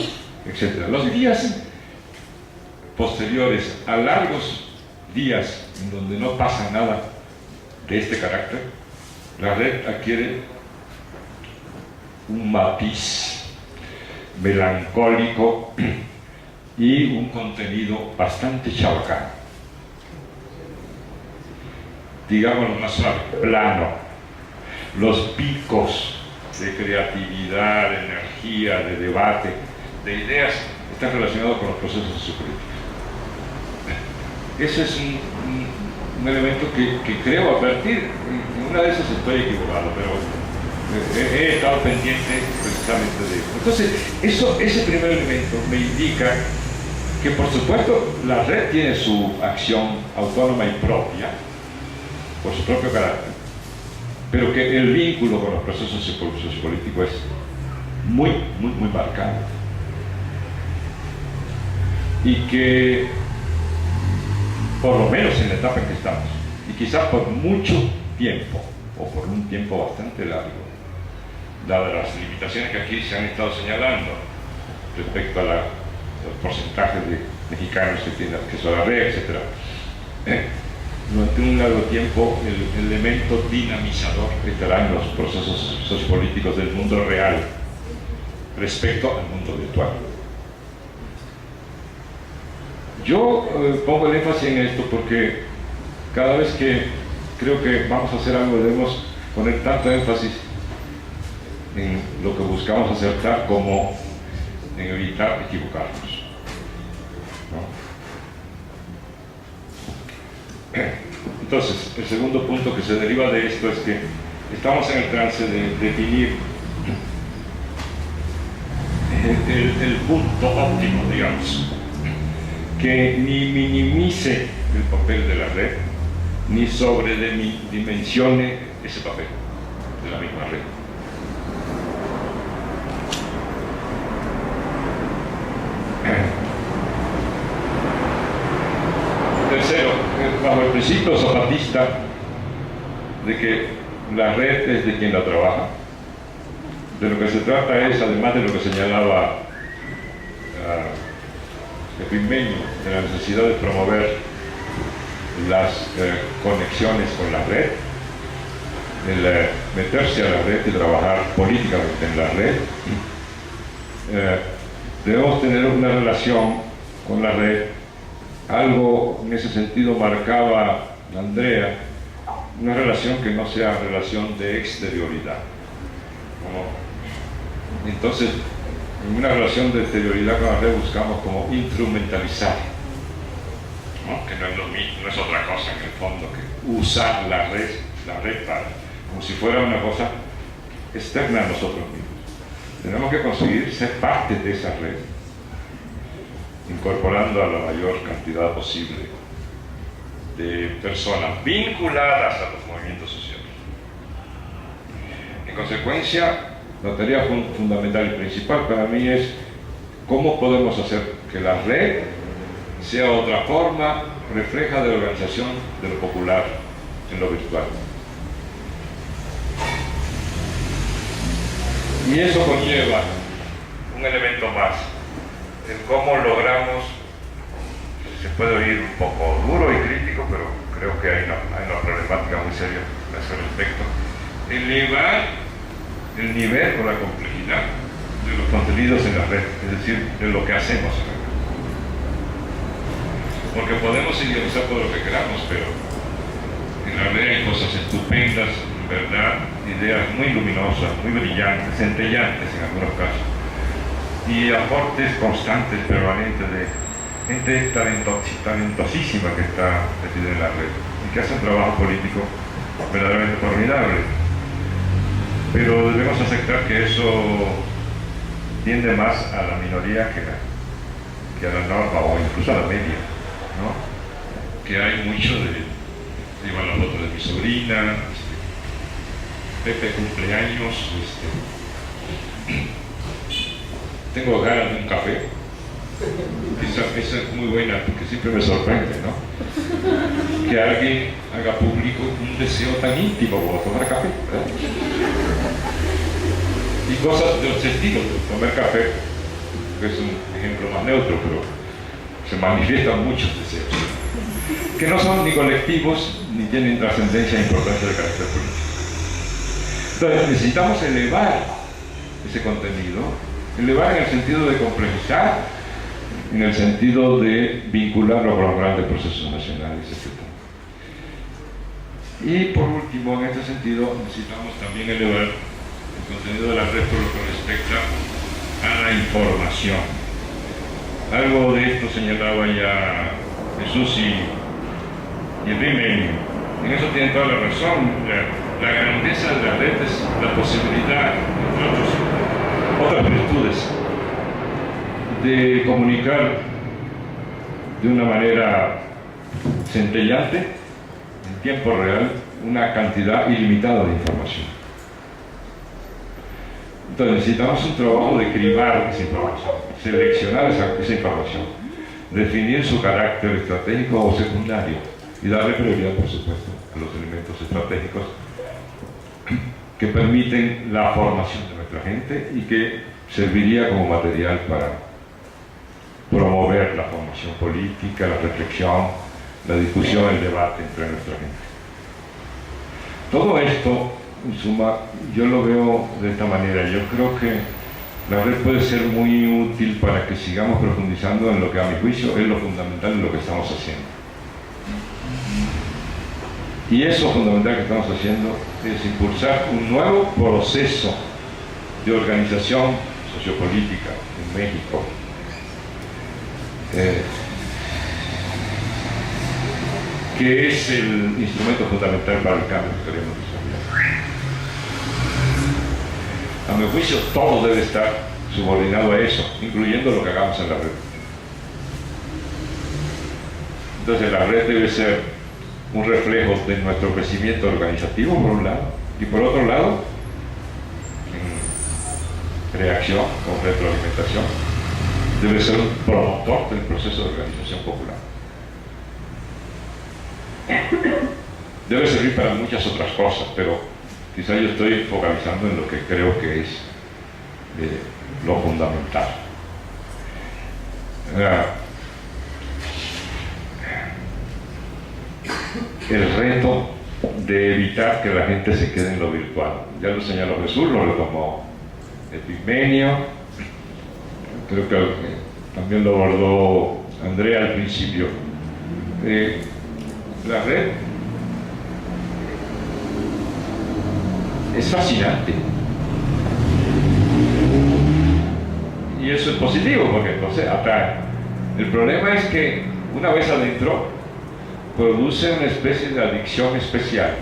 etc. Los días posteriores a largos días en donde no pasa nada de este carácter, la red adquiere un matiz melancólico y un contenido bastante chabacano, digámoslo más suave, plano. Los picos de creatividad, de energía, de debate, de ideas, están relacionados con los procesos sociopolíticos. Ese es un elemento que creo advertir. En una de esas estoy equivocado, pero he estado pendiente precisamente de eso. Entonces, ese primer elemento me indica que, por supuesto, la red tiene su acción autónoma y propia, por su propio carácter, pero que el vínculo con los procesos sociopolíticos es muy marcado. Y que, por lo menos en la etapa en que estamos, y quizás por mucho tiempo, o por un tiempo bastante largo, dadas las limitaciones que aquí se han estado señalando respecto a los porcentajes de mexicanos que tienen acceso a la red, etc. Durante un largo tiempo el elemento dinamizador estará en los procesos sociopolíticos del mundo real respecto al mundo virtual. Yo pongo el énfasis en esto porque cada vez que creo que vamos a hacer algo debemos poner tanto énfasis en lo que buscamos acertar como en evitar equivocarnos, ¿no? Entonces, el segundo punto que se deriva de esto es que estamos en el trance de definir el punto óptimo, digamos, que ni minimice el papel de la red, ni sobredimensione ese papel de la misma red. Tercero, bajo el principio zapatista de que la red es de quien la trabaja, de lo que se trata es, además de lo que señalaba Epimenio, de la necesidad de promover las conexiones con la red, el meterse a la red y trabajar políticamente en la red, debemos tener una relación con la red. Algo en ese sentido marcaba Andrea, una relación que no sea relación de exterioridad. Entonces, en una relación de exterioridad con la red buscamos como instrumentalizar, ¿no? Que no es lo mismo, no es otra cosa en el fondo que usar la red para, como si fuera una cosa externa a nosotros mismos. Tenemos que conseguir ser parte de esa red, incorporando a la mayor cantidad posible de personas vinculadas a los movimientos sociales. En consecuencia, la tarea fundamental y principal para mí es cómo podemos hacer que la red sea otra forma refleja de la organización de lo popular en lo virtual. Y eso conlleva un elemento más, en cómo logramos, se puede oír un poco duro y crítico, pero creo que hay una problemática muy seria a ese respecto, elevar el nivel o la complejidad de los contenidos en la red, es decir, de lo que hacemos en la red. Porque podemos idealizar todo lo que queramos, pero en la red hay cosas estupendas, en verdad, ideas muy luminosas, muy brillantes, centellantes en algunos casos, y aportes constantes, permanentes de gente talentosísima que está metida en la red y que hace un trabajo político verdaderamente formidable. Pero debemos aceptar que eso tiende más a la minoría que a la norma o incluso a la media, ¿no? Que hay mucho de llevar la foto de mi sobrina, Pepe cumpleaños, tengo ganas de un café. Esa es muy buena porque siempre me sorprende, ¿no? Que alguien haga público un deseo tan íntimo como tomar café, ¿verdad? Y cosas de los estilos de tomar café, que es un ejemplo más neutro, pero se manifiestan muchos deseos, que no son ni colectivos ni tienen trascendencia e importancia de carácter político. Entonces necesitamos elevar ese contenido, elevar en el sentido de complejizar, en el sentido de vincularlo con los grandes procesos nacionales, etc. Y por último, en este sentido, necesitamos también elevar el contenido de la red por lo que respecta a la información. Algo de esto señalaba ya Jesús y Epimenio. En eso tienen toda la razón. La grandeza de la red es la posibilidad, entre otras virtudes, de comunicar de una manera centellante, en tiempo real, una cantidad ilimitada de información. Entonces necesitamos un trabajo de cribar esa información, seleccionar esa información, definir su carácter estratégico o secundario y darle prioridad, por supuesto, a los elementos estratégicos que permiten la formación de nuestra gente y que serviría como material para promover la formación política, la reflexión, la discusión, el debate entre nuestra gente. Todo esto, en suma, yo lo veo de esta manera. Yo creo que la red puede ser muy útil para que sigamos profundizando en lo que a mi juicio es lo fundamental de lo que estamos haciendo. Y eso fundamental que estamos haciendo es impulsar un nuevo proceso de organización sociopolítica en México. que es el instrumento fundamental para el cambio que queremos desarrollar. A mi juicio, todo debe estar subordinado a eso, incluyendo lo que hagamos en la red. Entonces la red debe ser un reflejo de nuestro crecimiento organizativo, por un lado, y por otro lado, en reacción o retroalimentación, debe ser un promotor del proceso de organización popular. Debe servir para muchas otras cosas, pero quizá yo estoy focalizando en lo que creo que es lo fundamental. El reto de evitar que la gente se quede en lo virtual. Ya lo señaló Jesús, lo retomó Epigmenio, creo que también lo abordó Andrea al principio. La red es fascinante y eso es positivo porque entonces atrae. El problema es que una vez adentro produce una especie de adicción especial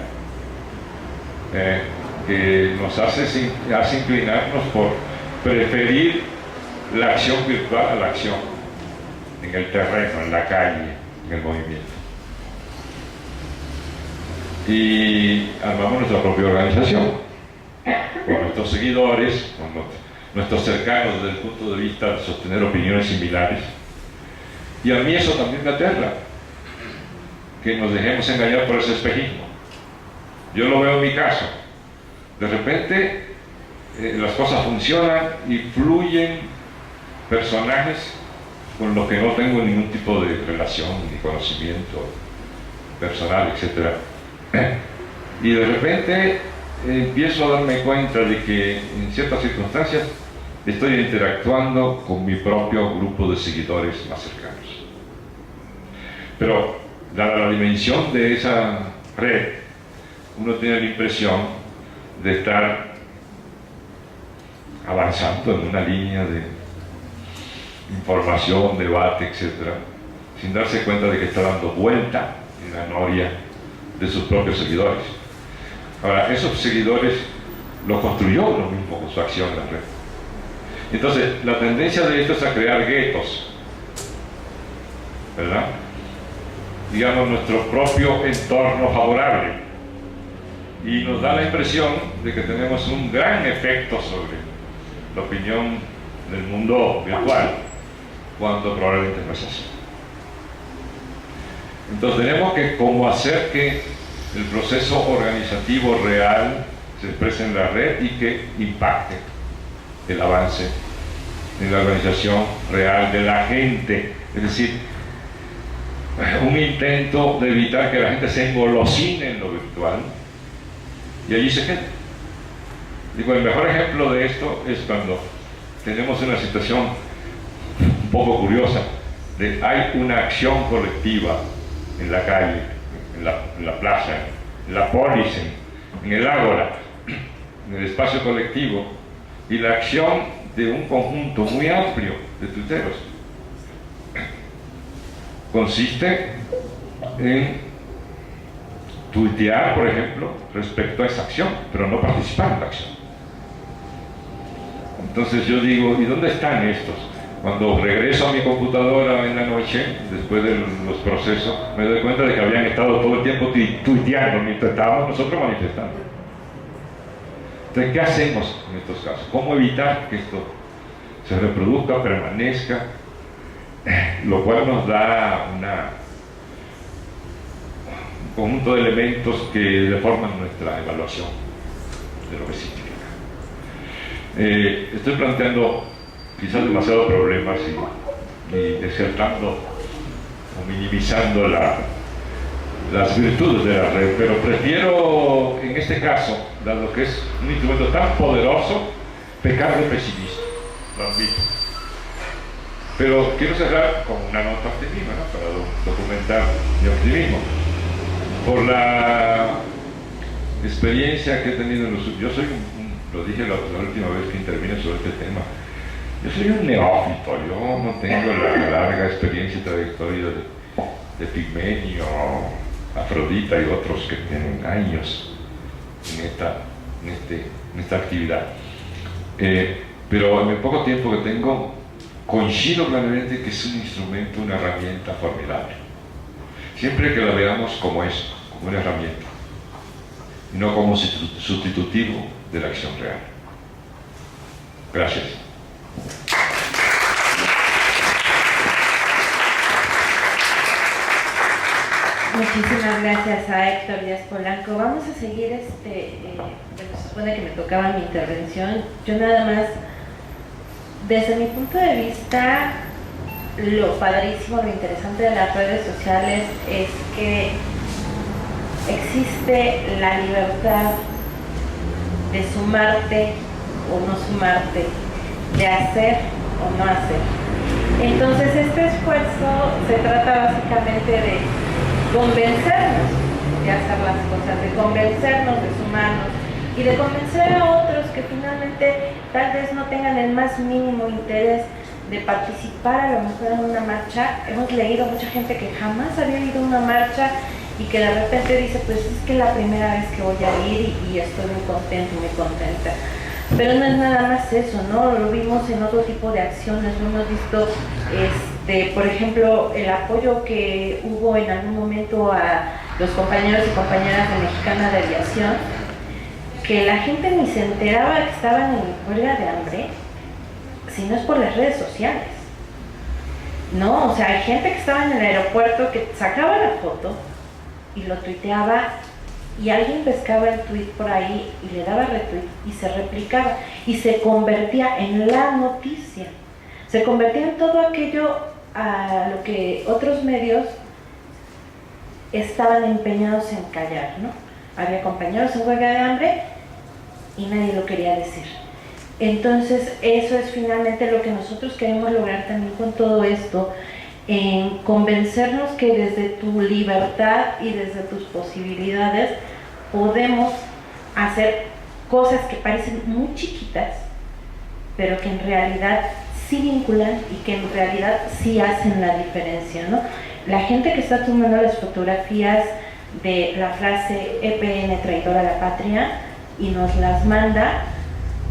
que nos hace inclinarnos por preferir la acción virtual a la acción en el terreno, en la calle, en el movimiento. Y armamos nuestra propia organización con nuestros seguidores, con nuestros cercanos desde el punto de vista de sostener opiniones similares. Y a mí eso también me aterra, que nos dejemos engañar por ese espejismo. Yo lo veo en mi caso. De repente las cosas funcionan y fluyen personajes con los que no tengo ningún tipo de relación ni conocimiento personal, etc. Y de repente empiezo a darme cuenta de que en ciertas circunstancias estoy interactuando con mi propio grupo de seguidores más cercanos. Pero dada la dimensión de esa red, uno tiene la impresión de estar avanzando en una línea de información, debate, etc., sin darse cuenta de que está dando vuelta en la noria de sus propios seguidores. Ahora, esos seguidores los construyó uno mismo con su acción en la red. Entonces, la tendencia de esto es a crear guetos, ¿verdad? Digamos, nuestro propio entorno favorable. Y nos da la impresión de que tenemos un gran efecto sobre la opinión del mundo virtual, cuando probablemente no es así. Entonces tenemos que como hacer que el proceso organizativo real se exprese en la red y que impacte el avance en la organización real de la gente. Es decir, un intento de evitar que la gente se engolosine en lo virtual y allí se quede. Digo, el mejor ejemplo de esto es cuando tenemos una situación un poco curiosa de hay una acción colectiva en la calle, en la plaza, en la polis, en el ágora, en el espacio colectivo, y la acción de un conjunto muy amplio de tuiteros consiste en tuitear, por ejemplo, respecto a esa acción, pero no participar en la acción. Entonces yo digo, ¿y dónde están estos? Cuando regreso a mi computadora en la noche, después de los procesos, me doy cuenta de que habían estado todo el tiempo tuiteando mientras estábamos nosotros manifestando. Entonces, ¿qué hacemos en estos casos? ¿Cómo evitar que esto se reproduzca, permanezca? Lo cual nos da un conjunto de elementos que deforman nuestra evaluación de lo que significa. Estoy planteando quizás demasiados problemas y exaltando o minimizando las virtudes de la red, pero prefiero en este caso, dado que es un instrumento tan poderoso, pecar de pesimista, lo admito. Pero quiero cerrar con una nota optimista, ¿no? Para documentar mi optimismo. Por la experiencia que he tenido en los... Yo soy lo dije la última vez que intervine sobre este tema, yo soy un neófito, yo no tengo la larga experiencia y trayectoria de Epigmenio, Afrodita y otros que tienen años en esta actividad. Pero en el poco tiempo que tengo, coincido plenamente que es un instrumento, una herramienta formidable. Siempre que la veamos como esto, como una herramienta, no como sustitutivo de la acción real. Gracias. Muchísimas gracias a Héctor Díaz Polanco. Vamos a seguir, se supone que me tocaba mi intervención. Yo nada más, desde mi punto de vista, lo padrísimo, lo interesante de las redes sociales es que existe la libertad de sumarte o no sumarte, de hacer o no hacer. Entonces este esfuerzo se trata básicamente de convencernos de hacer las cosas, de convencernos de sumarnos y de convencer a otros que finalmente tal vez no tengan el más mínimo interés de participar a lo mejor en una marcha. Hemos leído mucha gente que jamás había ido a una marcha y que de repente dice, pues es que es la primera vez que voy a ir y estoy muy contento, muy contenta. Pero no es nada más eso, ¿no? Lo vimos en otro tipo de acciones, lo hemos visto, por ejemplo, el apoyo que hubo en algún momento a los compañeros y compañeras de Mexicana de Aviación, que la gente ni se enteraba que estaban en huelga de hambre, si no es por las redes sociales. No, o sea, hay gente que estaba en el aeropuerto que sacaba la foto y lo tuiteaba y alguien pescaba el tweet por ahí y le daba retweet y se replicaba y se convertía en la noticia, se convertía en todo aquello a lo que otros medios estaban empeñados en callar, ¿no? Había compañeros en huelga de hambre y nadie lo quería decir. Entonces eso es finalmente lo que nosotros queremos lograr también con todo esto, en convencernos que desde tu libertad y desde tus posibilidades podemos hacer cosas que parecen muy chiquitas, pero que en realidad sí vinculan y que en realidad sí hacen la diferencia, ¿no? La gente que está tomando las fotografías de la frase EPN traidora a la patria y nos las manda,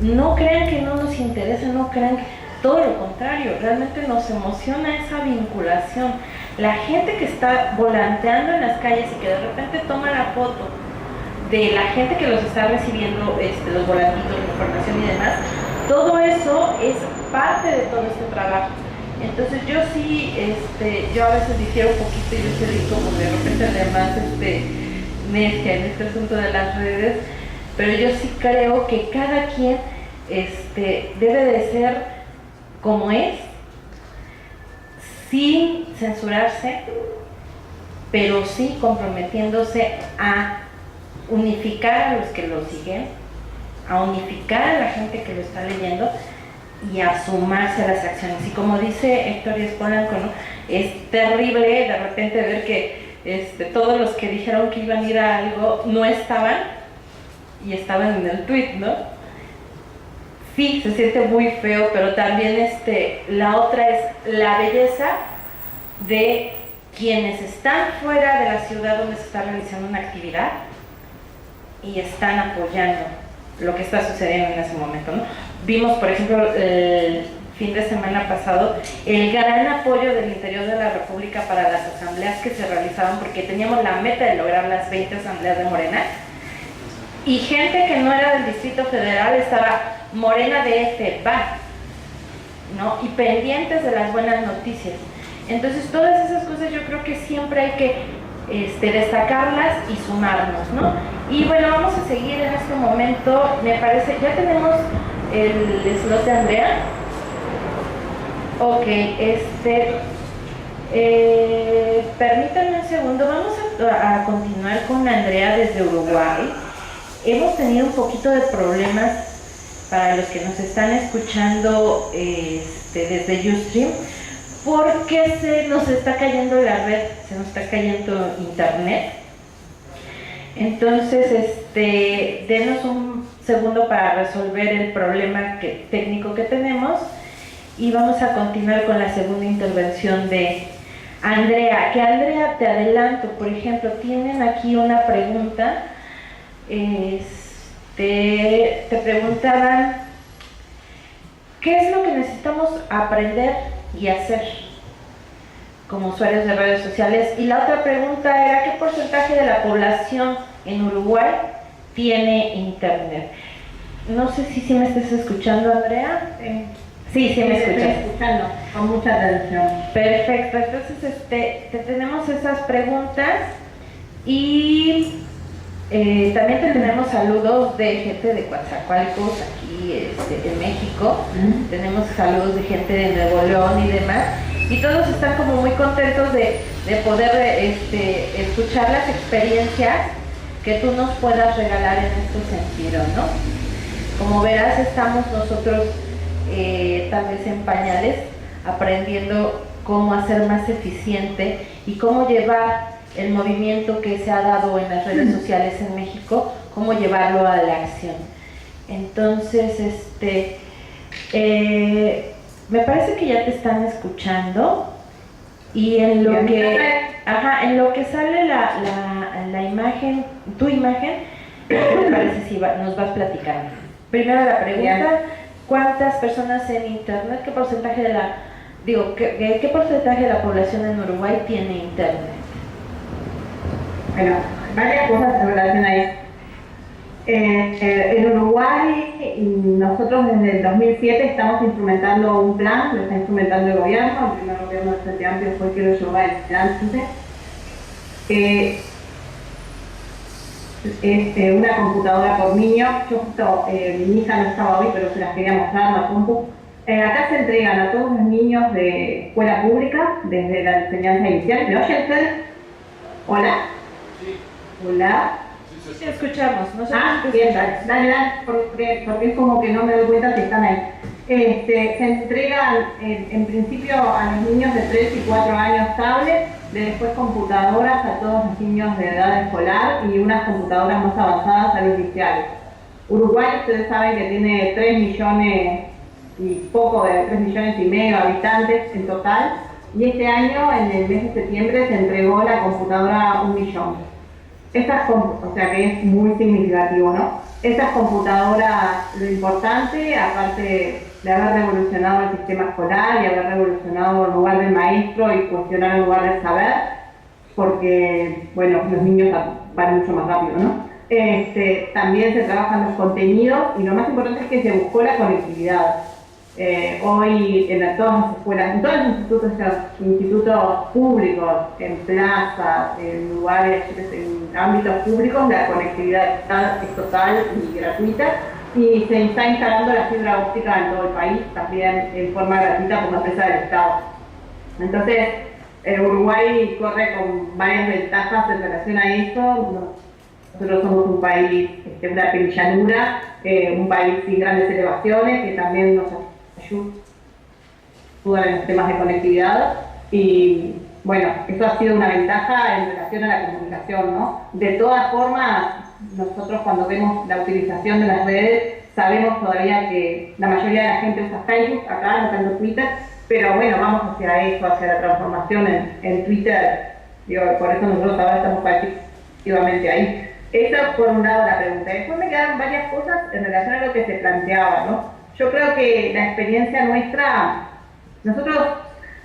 no crean que no nos interesa, no crean que, todo lo contrario, realmente nos emociona esa vinculación. La gente que está volanteando en las calles y que de repente toma la foto de la gente que los está recibiendo, los volantitos, la información y demás, todo eso es parte de todo este trabajo. Entonces yo sí, yo a veces difiero un poquito y yo soy como de repente además necia en este asunto de las redes, pero yo sí creo que cada quien debe de ser como es, sin censurarse, pero sí comprometiéndose a unificar a los que lo siguen, a unificar a la gente que lo está leyendo y a sumarse a las acciones. Y como dice Héctor Díaz Polanco, ¿no? Es terrible de repente ver que todos los que dijeron que iban a ir a algo no estaban y estaban en el tweet, ¿no? Sí, se siente muy feo, pero también la otra es la belleza de quienes están fuera de la ciudad donde se está realizando una actividad y están apoyando lo que está sucediendo en ese momento, ¿no? Vimos, por ejemplo, el fin de semana pasado, el gran apoyo del interior de la República para las asambleas que se realizaban, porque teníamos la meta de lograr las 20 asambleas de Morena, y gente que no era del Distrito Federal estaba Morena DF, va, ¿no? Y pendientes de las buenas noticias. Entonces todas esas cosas yo creo que siempre hay que destacarlas y sumarnos, ¿no? Y bueno, vamos a seguir en este momento, me parece, ya tenemos el slot de Andrea. Ok, permítanme un segundo, vamos a continuar con Andrea desde Uruguay. Hemos tenido un poquito de problemas para los que nos están escuchando desde Ustream, porque se nos está cayendo la red, se nos está cayendo internet. Entonces, denos un segundo para resolver el problema técnico que tenemos y vamos a continuar con la segunda intervención de Andrea, te adelanto, por ejemplo, tienen aquí una pregunta, te preguntaban, ¿qué es lo que necesitamos aprender y hacer como usuarios de redes sociales? Y la otra pregunta era, ¿qué porcentaje de la población en Uruguay tiene internet? No sé si me estás escuchando, Andrea. Sí, me escuchas. Estoy escuchando con mucha atención. Perfecto, entonces te tenemos esas preguntas y también tenemos saludos de gente de Coatzacoalcos aquí en México. Tenemos saludos de gente de Nuevo León y demás, y todos están como muy contentos de poder escuchar las experiencias que tú nos puedas regalar en este sentido, ¿no? Como verás, estamos nosotros tal vez en pañales, aprendiendo cómo hacer más eficiente y cómo llevar el movimiento que se ha dado en las redes sociales en México, cómo llevarlo a la acción. Entonces, me parece que ya te están escuchando, y en lo que sale la imagen, tu imagen, me parece si nos vas platicando. Primero la pregunta, ¿cuántas personas en internet, qué porcentaje de qué porcentaje de la población en Uruguay tiene internet? Bueno, varias cosas en relación a eso. En Uruguay, nosotros desde el 2007 estamos instrumentando un plan, lo está instrumentando el gobierno. El primer gobierno del Frente Amplio fue el que lo llevó adelante. Una computadora por niño. Yo justo, mi hija no estaba hoy, pero se las quería mostrar, la compu. Acá se entregan a todos los niños de escuela pública, desde la enseñanza inicial. ¿Me oyen ustedes? ¿Hola? Sí. ¿Hola? Sí, escuchamos. Bien, dale, porque es como que no me doy cuenta que están ahí. Se entregan en principio a los niños de 3 y 4 años tablets, después computadoras a todos los niños de edad escolar y unas computadoras más avanzadas a los iniciales. Uruguay, ustedes saben que tiene 3 millones y poco de 3 millones y medio de habitantes en total, y este año, en el mes de septiembre, se entregó la computadora 1 millón. O sea que es muy significativo, ¿no? Estas computadoras, lo importante, aparte de haber revolucionado el sistema escolar y haber revolucionado el lugar del maestro y cuestionar el lugar del saber, porque, bueno, los niños van mucho más rápido, ¿no? También se trabajan los contenidos, y lo más importante es que se buscó la conectividad. Hoy en todas las escuelas, en todos los institutos públicos, en plazas, en lugares, en ámbitos públicos, la conectividad es total y gratuita, y se está instalando la fibra óptica en todo el país, también en forma gratuita por la empresa del Estado. Entonces, Uruguay corre con varias ventajas en relación a esto. Nosotros somos un país, una pequeña un país sin grandes elevaciones, que también nos ayudan en los temas de conectividad, y bueno, eso ha sido una ventaja en relación a la comunicación, ¿no? De todas formas, nosotros cuando vemos la utilización de las redes, sabemos todavía que la mayoría de la gente usa Facebook, acá no tanto Twitter, pero bueno, vamos hacia eso, hacia la transformación en Twitter. Por eso nosotros ahora estamos activamente ahí. Eso por un lado la pregunta. Después me quedaron varias cosas en relación a lo que se planteaba, ¿no? Yo creo que la experiencia nuestra,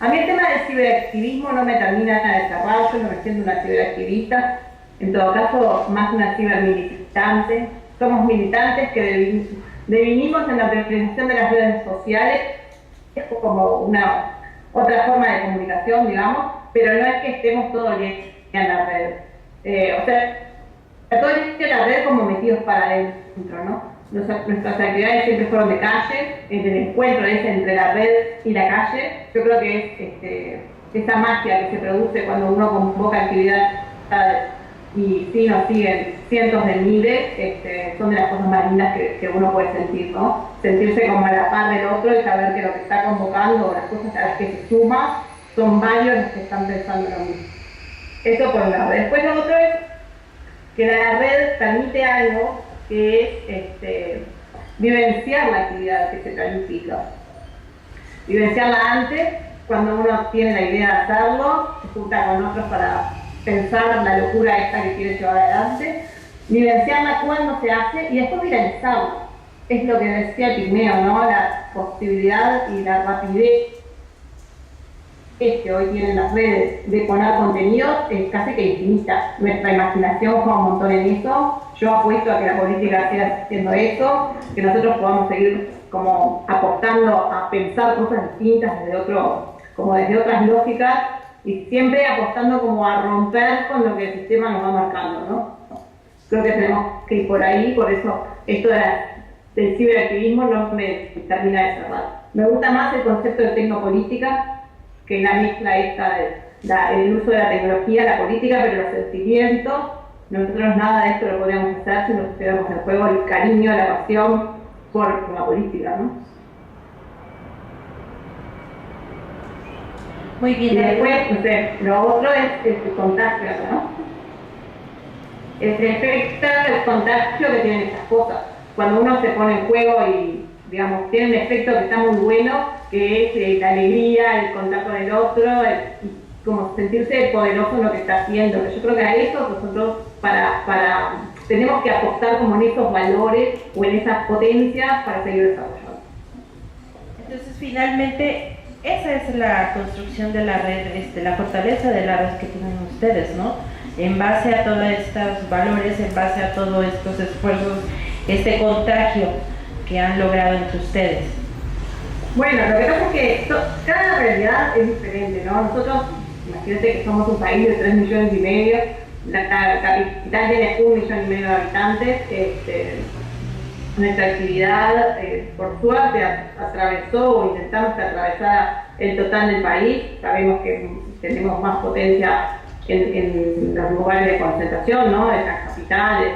a mí el tema del ciberactivismo no me termina de cerrar. Yo no me siento una ciberactivista, en todo caso más una cibermilitante. Somos militantes que devinimos en la utilización de las redes sociales, es como una otra forma de comunicación, digamos, pero no es que estemos todo el día en la red. Todo el día en la red como metidos para adentro, ¿no? Nuestras actividades siempre fueron de calle, en el encuentro entre la red y la calle. Yo creo que es esa magia que se produce cuando uno convoca actividades y sí nos siguen cientos de miles, son de las cosas más lindas que uno puede sentir, ¿no? Sentirse como a la par del otro y saber que lo que está convocando, las cosas a las que se suma, son varios los que están pensando lo mismo. Eso por un lado. Después lo otro es que la red permite algo que es vivenciar la actividad que se planifica. Vivenciarla antes, cuando uno tiene la idea de hacerlo, junta con otros para pensar la locura esta que quiere llevar adelante, vivenciarla cuando se hace y después viralizarla. Es lo que decía Pigmeo, ¿no? La posibilidad y la rapidez que hoy tienen las redes de poner contenido es casi que infinita. Nuestra imaginación juega un montón en eso. Yo apuesto a que la política siga haciendo eso, que nosotros podamos seguir como apostando a pensar cosas distintas desde otras lógicas y siempre apostando como a romper con lo que el sistema nos va marcando, ¿no? Creo que tenemos que ir por ahí, por eso esto del ciberactivismo no me termina de cerrar. Me gusta más el concepto de tecnopolítica que la mezcla esta del uso de la tecnología, la política, pero los sentimientos. Nosotros nada de esto lo podíamos hacer si nos pusiéramos en juego el cariño, la pasión por la política, ¿no? Muy bien. Y después, no sé, lo otro es el contagio, ¿no? El efecto del contagio que tienen estas cosas. Cuando uno se pone en juego y, digamos, tiene un efecto que está muy bueno, que es la alegría, el contacto del otro, como sentirse poderoso en lo que está haciendo. Yo creo que a eso nosotros tenemos que apostar como en esos valores o en esas potencias para seguir desarrollando. Entonces, finalmente, esa es la construcción de la red, la fortaleza de la red que tienen ustedes, ¿no? En base a todos estos valores, en base a todos estos esfuerzos, este contagio que han logrado entre ustedes. Bueno, lo que pasa es que cada realidad es diferente, ¿no? Nosotros, imagínate que somos un país de 3,5 millones, la capital tiene 1,5 millones de habitantes, nuestra actividad, por suerte, atravesó o intentamos que atravesara el total del país. Sabemos que tenemos más potencia en los lugares de concentración, ¿no? En las capitales,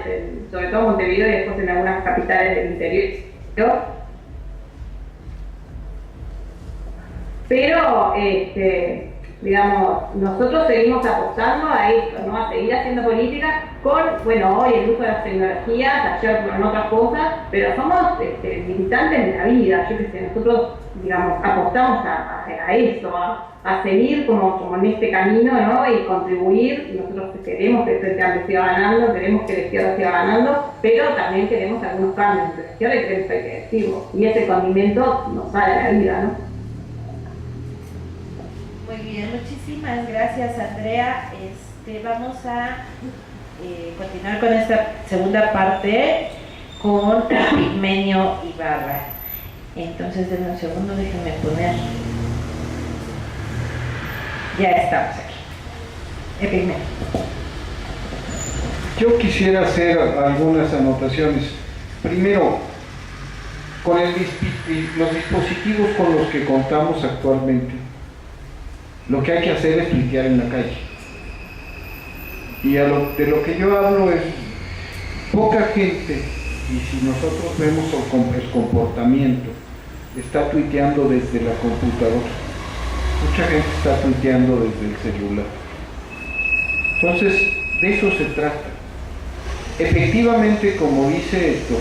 sobre todo Montevideo y después en algunas capitales del interior. Pero, digamos, nosotros seguimos apostando a esto, ¿no? A seguir haciendo política con, bueno, hoy el uso de las tecnologías, ayer con otras cosas, pero somos militantes de la vida. Yo qué sé, nosotros, digamos, apostamos a eso, a seguir como en este camino, ¿no? Y contribuir. Nosotros queremos que el Frente Amplio siga ganando, queremos que la izquierda siga ganando, pero también queremos algunos cambios entre la izquierda y creemos que hay que decirlo. Y ese condimento nos sale a la vida, ¿no? Muy bien, muchísimas gracias, Andrea. Vamos a continuar con esta segunda parte con Epigmenio Ibarra. Entonces, denme un segundo, déjenme poner. Ya estamos aquí. Epigmenio. Yo quisiera hacer algunas anotaciones. Primero, con los dispositivos con los que contamos actualmente, lo que hay que hacer es tuitear en la calle. Y de lo que yo hablo es poca gente, y si nosotros vemos el comportamiento, está tuiteando desde la computadora. Mucha gente está tuiteando desde el celular. Entonces, de eso se trata. Efectivamente, como dice esto,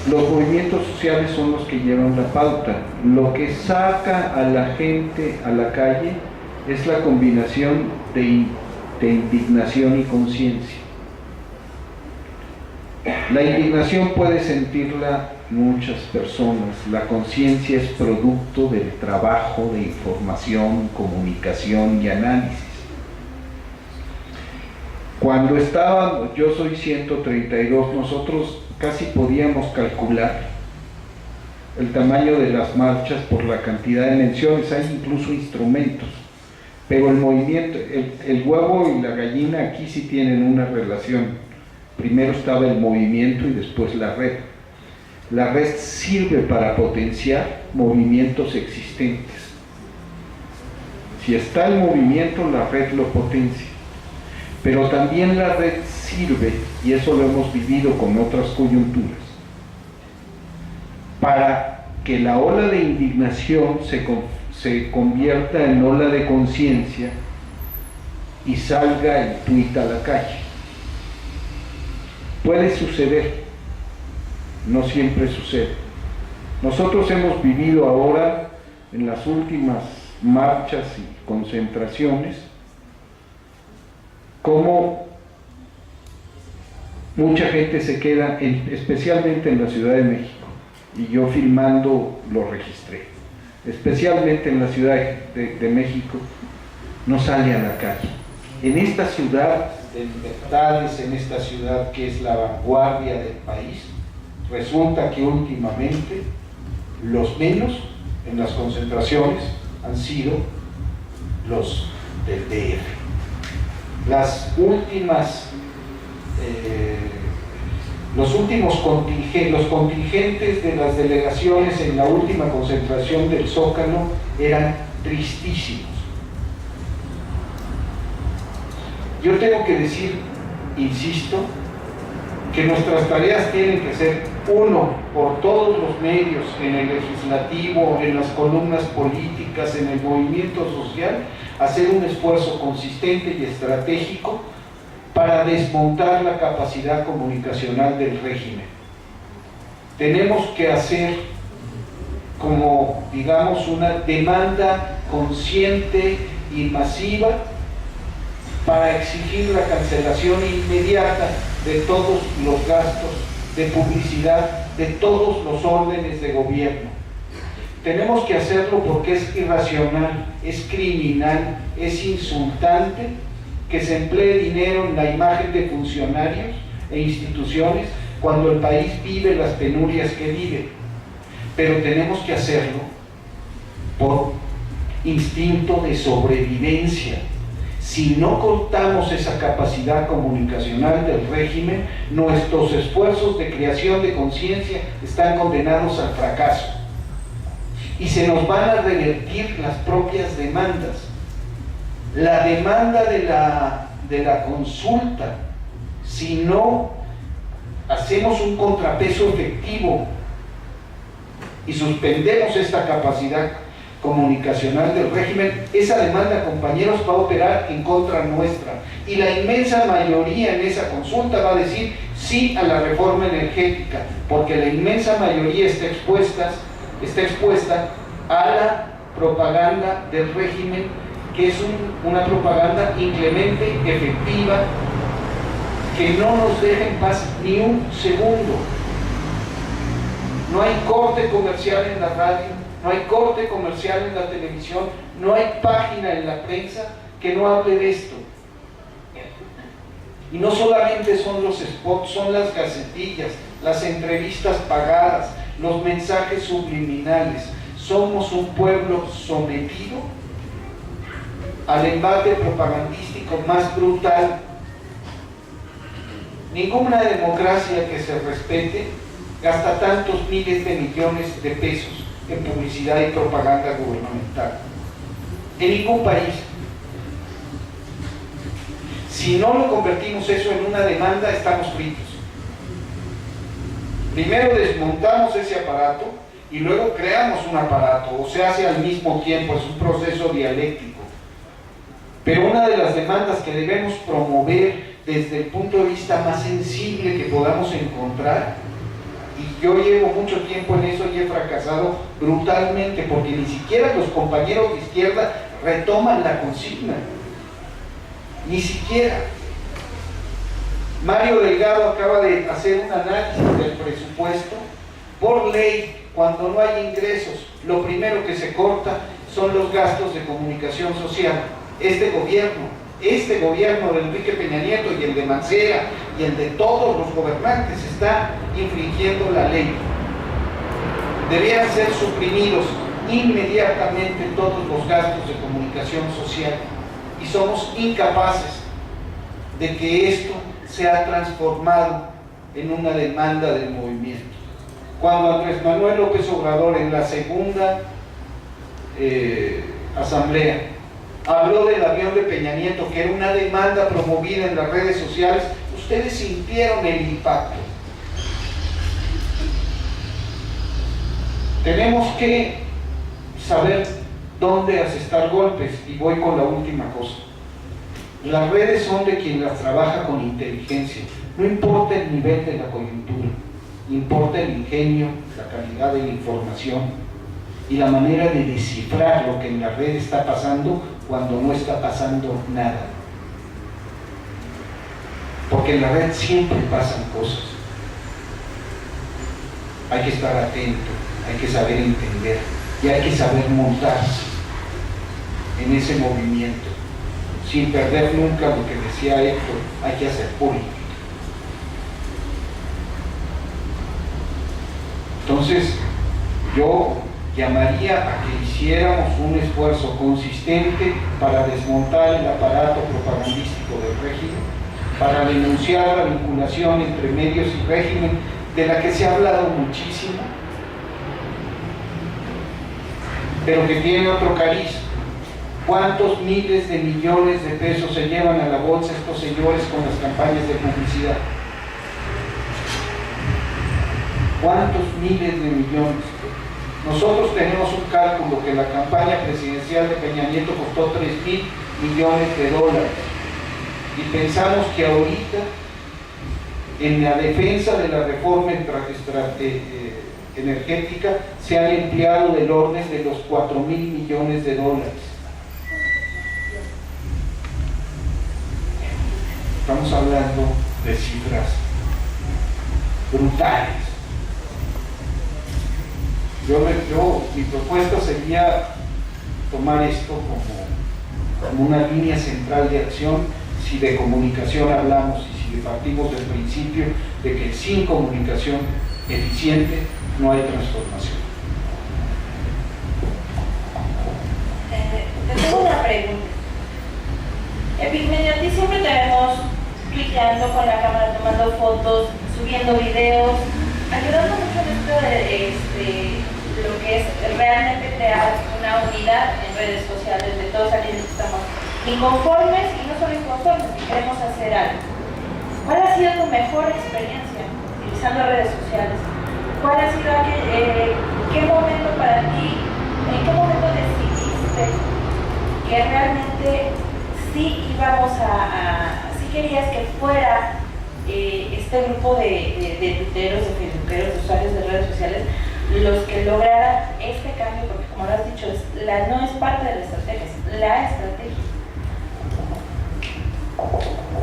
los movimientos sociales son los que llevan la pauta. Lo que saca a la gente a la calle es la combinación de indignación y conciencia. La indignación puede sentirla muchas personas. La conciencia es producto del trabajo de información, comunicación y análisis. Cuando yo soy 132, nosotros casi podíamos calcular el tamaño de las marchas por la cantidad de menciones. Hay incluso instrumentos, pero el movimiento, el huevo y la gallina aquí sí tienen una relación. Primero estaba el movimiento y después la red. La red sirve para potenciar movimientos existentes. Si está el movimiento, la red lo potencia. Pero también la red sirve, y eso lo hemos vivido con otras coyunturas, para que la ola de indignación se convierta en ola de conciencia y salga el tuit a la calle. Puede suceder, no siempre sucede. Nosotros hemos vivido ahora, en las últimas marchas y concentraciones, cómo mucha gente se queda, especialmente en la Ciudad de México, y yo filmando lo registré, especialmente en la Ciudad de México, no sale a la calle. En esta ciudad de libertades, en esta ciudad que es la vanguardia del país, resulta que últimamente los menos en las concentraciones han sido los del DF. Los contingentes de las delegaciones en la última concentración del Zócalo eran tristísimos. Yo tengo que decir, insisto, que nuestras tareas tienen que ser, uno, por todos los medios, en el legislativo, en las columnas políticas, en el movimiento social, hacer un esfuerzo consistente y estratégico para desmontar la capacidad comunicacional del régimen. Tenemos que hacer como, digamos, una demanda consciente y masiva para exigir la cancelación inmediata de todos los gastos de publicidad de todos los órdenes de gobierno. Tenemos que hacerlo porque es irracional, es criminal, es insultante que se emplee dinero en la imagen de funcionarios e instituciones cuando el país vive las penurias que vive. Pero tenemos que hacerlo por instinto de sobrevivencia. Si no cortamos esa capacidad comunicacional del régimen, nuestros esfuerzos de creación de conciencia están condenados al fracaso. Y se nos van a revertir las propias demandas. La demanda de la consulta, si no hacemos un contrapeso efectivo y suspendemos esta capacidad comunicacional del régimen, esa demanda, compañeros, va a operar en contra nuestra, y la inmensa mayoría en esa consulta va a decir sí a la reforma energética, porque la inmensa mayoría está expuesta a la propaganda del régimen, que es una propaganda inclemente, efectiva, que no nos deja en paz ni un segundo. No hay corte comercial en la radio, no hay corte comercial en la televisión, no hay página en la prensa que no hable de esto. Y no solamente son los spots, son las gacetillas, las entrevistas pagadas, los mensajes subliminales. Somos un pueblo sometido al embate propagandístico más brutal. Ninguna democracia que se respete gasta tantos miles de millones de pesos en publicidad y propaganda gubernamental. En ningún país. Si no lo convertimos eso en una demanda, estamos fritos. Primero desmontamos ese aparato y luego creamos un aparato, o se hace al mismo tiempo, es un proceso dialéctico. Pero una de las demandas que debemos promover desde el punto de vista más sensible que podamos encontrar, y yo llevo mucho tiempo en eso y he fracasado brutalmente, porque ni siquiera los compañeros de izquierda retoman la consigna, ni siquiera. Mario Delgado acaba de hacer un análisis del presupuesto. Por ley, cuando no hay ingresos, lo primero que se corta son los gastos de comunicación social. Este gobierno de Enrique Peña Nieto y el de Mancera y el de todos los gobernantes está infringiendo la ley. Debían ser suprimidos inmediatamente todos los gastos de comunicación social, y somos incapaces de que esto sea transformado en una demanda del movimiento. Cuando Andrés Manuel López Obrador en la segunda asamblea habló del avión de Peña Nieto, que era una demanda promovida en las redes sociales, ustedes sintieron el impacto. Tenemos que saber dónde asestar golpes, y voy con la última cosa. Las redes son de quien las trabaja con inteligencia. No importa el nivel de la coyuntura, importa el ingenio, la calidad de la información, y la manera de descifrar lo que en la red está pasando cuando no está pasando nada. Porque en la red siempre pasan cosas. Hay que estar atento, hay que saber entender y hay que saber montarse en ese movimiento, sin perder nunca lo que decía Héctor, hay que hacer política. Entonces, yo llamaría a que hiciéramos un esfuerzo consistente para desmontar el aparato propagandístico del régimen, para denunciar la vinculación entre medios y régimen, de la que se ha hablado muchísimo, pero que tiene otro cariz. ¿Cuántos miles de millones de pesos se llevan a la bolsa estos señores con las campañas de publicidad? ¿Cuántos miles de millones? Nosotros tenemos un cálculo que la campaña presidencial de Peña Nieto costó 3.000 millones de dólares. Y pensamos que ahorita, en la defensa de la reforma energética, se han empleado del orden de los 4.000 millones de dólares. Estamos hablando de cifras brutales. Mi propuesta sería tomar esto como una línea central de acción, si de comunicación hablamos y si partimos del principio de que sin comunicación eficiente no hay transformación. Te tengo una pregunta. Epigmenio, a ti siempre te vemos tuiteando con la cámara, tomando fotos, subiendo videos, ayudando mucho en esto de lo que es realmente crear una unidad en redes sociales de todos aquellos que estamos inconformes y no solo inconformes, que queremos hacer algo. ¿Cuál ha sido tu mejor experiencia utilizando redes sociales? ¿Cuál ha sido qué momento para ti, en qué momento decidiste que realmente sí íbamos sí querías que fuera este grupo de tuiteros, de facebookeros, de usuarios de redes sociales, los que lograran este cambio? Porque como lo has dicho, no es parte de la estrategia, es la estrategia.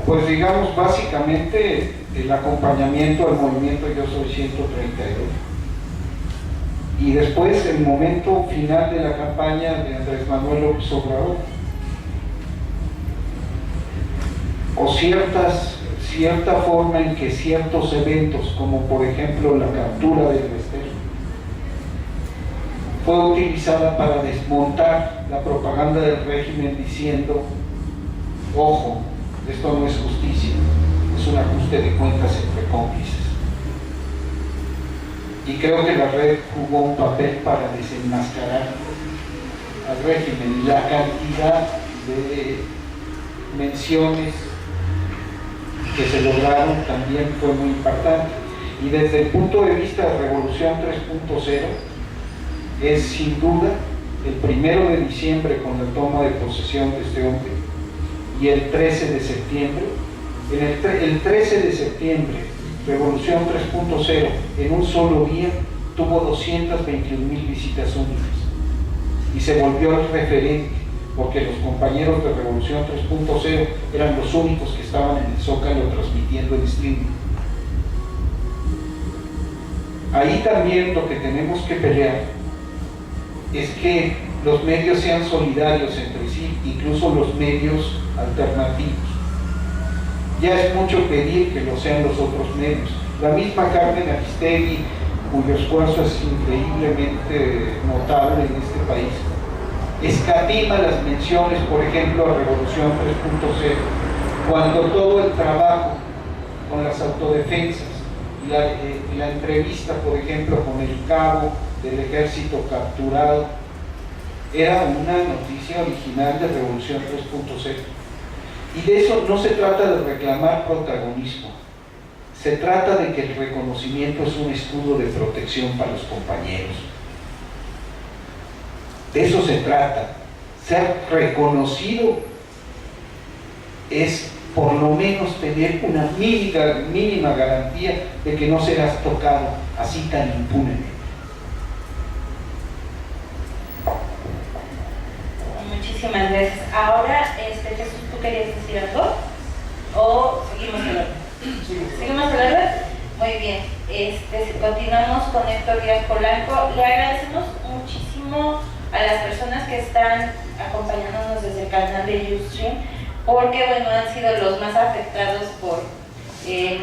Pues digamos, básicamente el acompañamiento al movimiento Yo Soy 132. Y después el momento final de la campaña de Andrés Manuel López Obrador. O cierta forma en que ciertos eventos, como por ejemplo la captura del Bester, fue utilizada para desmontar la propaganda del régimen diciendo: ojo, esto no es justicia, es un ajuste de cuentas entre cómplices. Y creo que la red jugó un papel para desenmascarar al régimen. La cantidad de menciones que se lograron también fue muy impactante. Y desde el punto de vista de Revolución 3.0, es sin duda el 1 de diciembre con la toma de posesión de este hombre, y el 13 de septiembre, el 13 de septiembre, Revolución 3.0, en un solo día, tuvo 221,000 visitas únicas y se volvió el referente, porque los compañeros de Revolución 3.0 eran los únicos que estaban en el Zócalo transmitiendo el streaming. Ahí también lo que tenemos que pelear es que los medios sean solidarios entre sí, incluso los medios alternativos. Ya es mucho pedir que lo sean los otros medios. La misma Carmen Aristegui, cuyo esfuerzo es increíblemente notable en este país, escatima las menciones, por ejemplo, a Revolución 3.0, cuando todo el trabajo con las autodefensas, la entrevista, por ejemplo, con el cabo del ejército capturado, era una noticia original de Revolución 3.0. Y de eso no se trata de reclamar protagonismo, se trata de que el reconocimiento es un escudo de protección para los compañeros. De eso se trata. Ser reconocido es por lo menos tener una mínima garantía de que no serás tocado así tan impunemente. Muchísimas gracias. Ahora, Jesús, ¿tú querías decir algo? ¿O seguimos el orden? ¿Seguimos el orden? Muy bien. Continuamos con Héctor Díaz Polanco. Le agradecemos muchísimo a las personas que están acompañándonos desde el canal de Ustream, porque bueno, han sido los más afectados por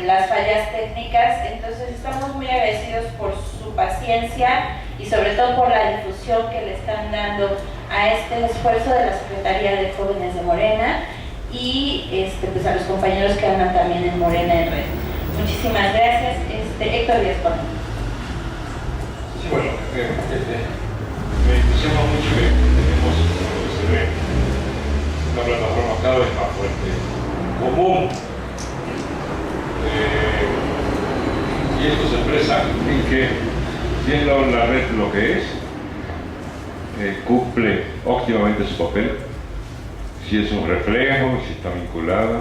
las fallas técnicas. Entonces estamos muy agradecidos por su paciencia y sobre todo por la difusión que le están dando a este esfuerzo de la Secretaría de Jóvenes de Morena y pues a los compañeros que andan también en Morena en Red. Muchísimas gracias. Héctor Díaz Polanco. Sí, bueno, me entusiasma mucho que tenemos, como se ve, una plataforma cada vez más fuerte, común, y esto se expresa en que, siendo la red lo que es, cumple óptimamente su papel, si es un reflejo, si está vinculada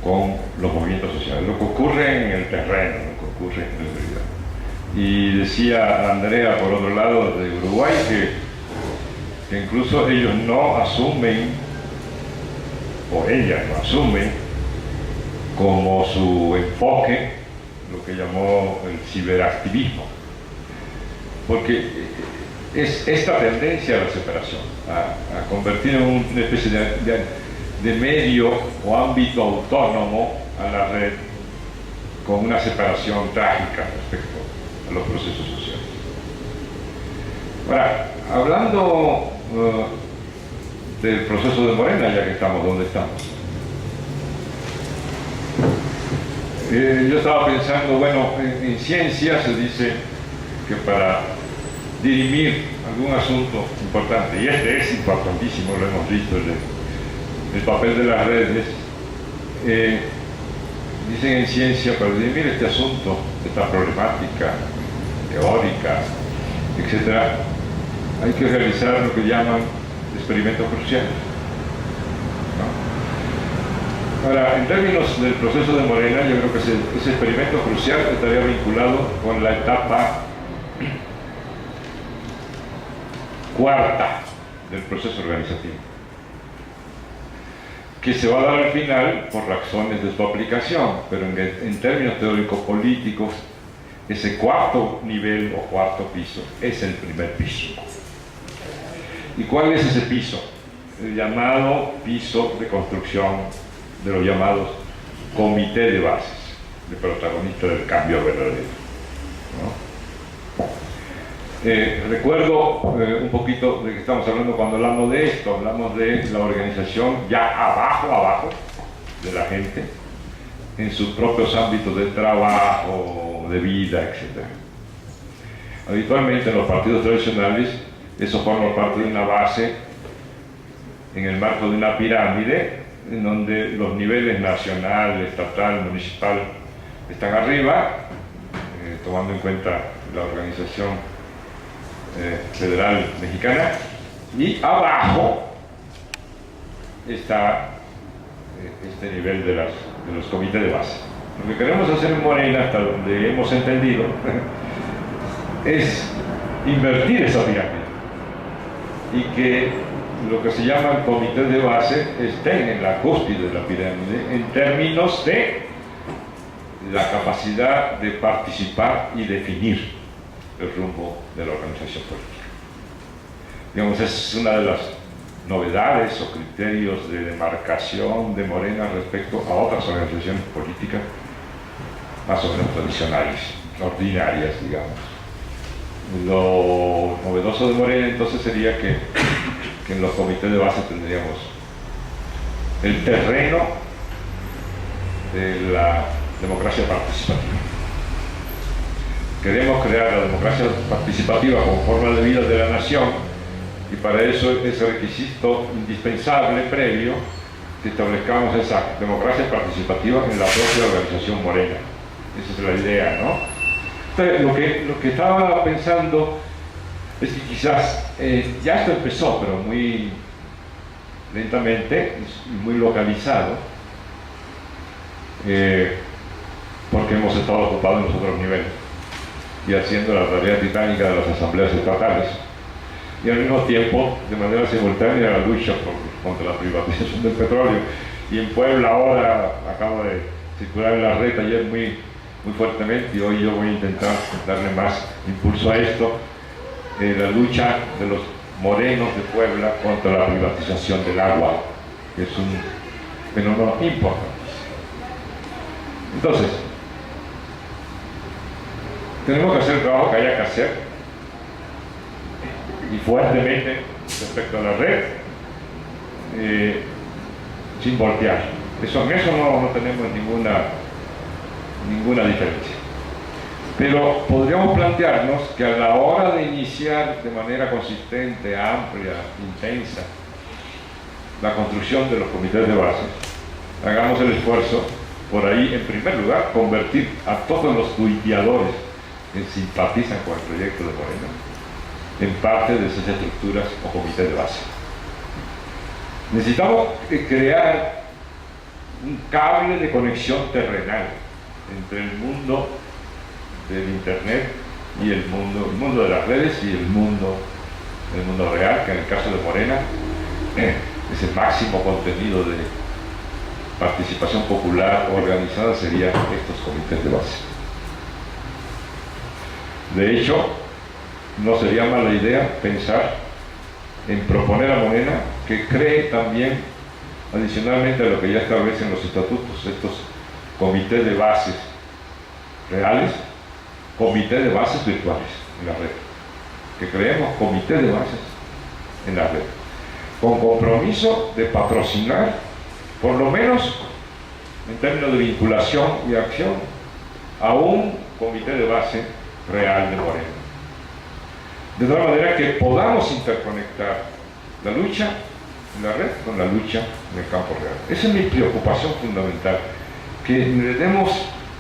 con los movimientos sociales, lo que ocurre en el terreno, lo que ocurre en la realidad. Y decía Andrea, por otro lado, de Uruguay, que incluso ellos no asumen, o ella no asume, como su enfoque, lo que llamó el ciberactivismo. Porque es esta tendencia a la separación, a convertir en una especie de medio o ámbito autónomo a la red, con una separación trágica respecto a los procesos sociales. Ahora, hablando del proceso de Morena, ya que estamos donde estamos, yo estaba pensando, bueno, en ciencia se dice que para dirimir algún asunto importante, y este es importantísimo, lo hemos visto, el papel de las redes, dicen en ciencia, para dirimir este asunto, esta problemática teórica, etc., hay que realizar lo que llaman experimentos cruciales, ¿no? Ahora, en términos del proceso de Morena, yo creo que ese experimento crucial estaría vinculado con la etapa cuarta del proceso organizativo, que se va a dar al final por razones de su aplicación, pero en términos teórico-políticos, ese cuarto nivel o cuarto piso es el primer piso. ¿Y cuál es ese piso? El llamado piso de construcción de los llamados comité de bases, de protagonistas del cambio verdadero, ¿no? Recuerdo un poquito de que estamos hablando cuando hablamos de esto, hablamos de la organización ya abajo de la gente, en sus propios ámbitos de trabajo, de vida, etc. Habitualmente en los partidos tradicionales eso forma parte de una base en el marco de una pirámide en donde los niveles nacional, estatal, municipal están arriba, tomando en cuenta la organización federal mexicana, y abajo está este nivel de los comités de base. Lo que queremos hacer en Morena, hasta donde hemos entendido, es invertir esa pirámide y que lo que se llaman comités de base estén en la cúspide de la pirámide en términos de la capacidad de participar y definir el rumbo de la organización política. Digamos, es una de las novedades o criterios de demarcación de Morena respecto a otras organizaciones políticas más o menos tradicionales, ordinarias, digamos. Lo novedoso de Morena entonces sería que en los comités de base tendríamos el terreno de la democracia participativa. Queremos crear la democracia participativa como forma de vida de la nación, y para eso es requisito indispensable, previo, que establezcamos esa democracia participativa en la propia organización Morena. Esa es la idea, ¿no? Entonces, lo que estaba pensando es que quizás, ya esto empezó, pero muy lentamente y muy localizado, porque hemos estado ocupados en los otros niveles y haciendo la tarea titánica de las asambleas estatales. y al mismo tiempo, de manera simultánea, la lucha contra la privatización del petróleo. Y en Puebla ahora acabo de circular en la red ayer muy fuertemente, y hoy yo voy a intentar darle más impulso a esto, la lucha de los morenos de Puebla contra la privatización del agua, que es un fenómeno importante. Entonces, tenemos que hacer el trabajo que haya que hacer, y fuertemente respecto a la red, sin voltear. En eso no tenemos ninguna diferencia. Pero podríamos plantearnos que a la hora de iniciar de manera consistente, amplia, intensa, la construcción de los comités de base, hagamos el esfuerzo por ahí, en primer lugar, convertir a todos los tuiteadores que simpatizan con el proyecto de Morena en parte de esas estructuras o comités de base. Necesitamos crear un cable de conexión terrenal entre el mundo del internet y el mundo de las redes y el mundo real, que en el caso de Morena es el máximo contenido de participación popular organizada, serían estos comités de base. De hecho, no sería mala idea pensar en proponer a Morena que cree también, adicionalmente a lo que ya establecen los estatutos, estos comités de bases reales, comités de bases virtuales en la red, que creemos comités de bases en la red, con compromiso de patrocinar, por lo menos en términos de vinculación y acción, a un comité de base real de Morena. De tal manera que podamos interconectar la lucha en la red con la lucha en el campo real. Esa es mi preocupación fundamental, que le demos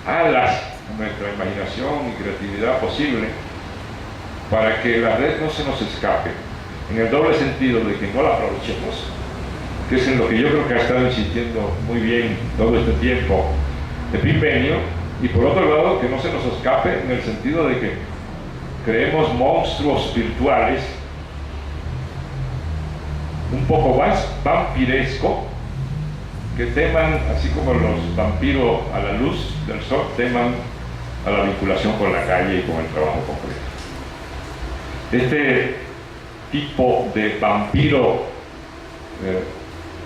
alas a nuestra imaginación y creatividad posible para que la red no se nos escape, en el doble sentido de que no la aprovechemos, que es en lo que yo creo que ha estado insistiendo muy bien todo este tiempo de Epipenio, y por otro lado que no se nos escape en el sentido de que creemos monstruos virtuales un poco más vampiresco, que teman, así como los vampiros a la luz del sol teman a la vinculación con la calle y con el trabajo concreto. Este tipo de vampiro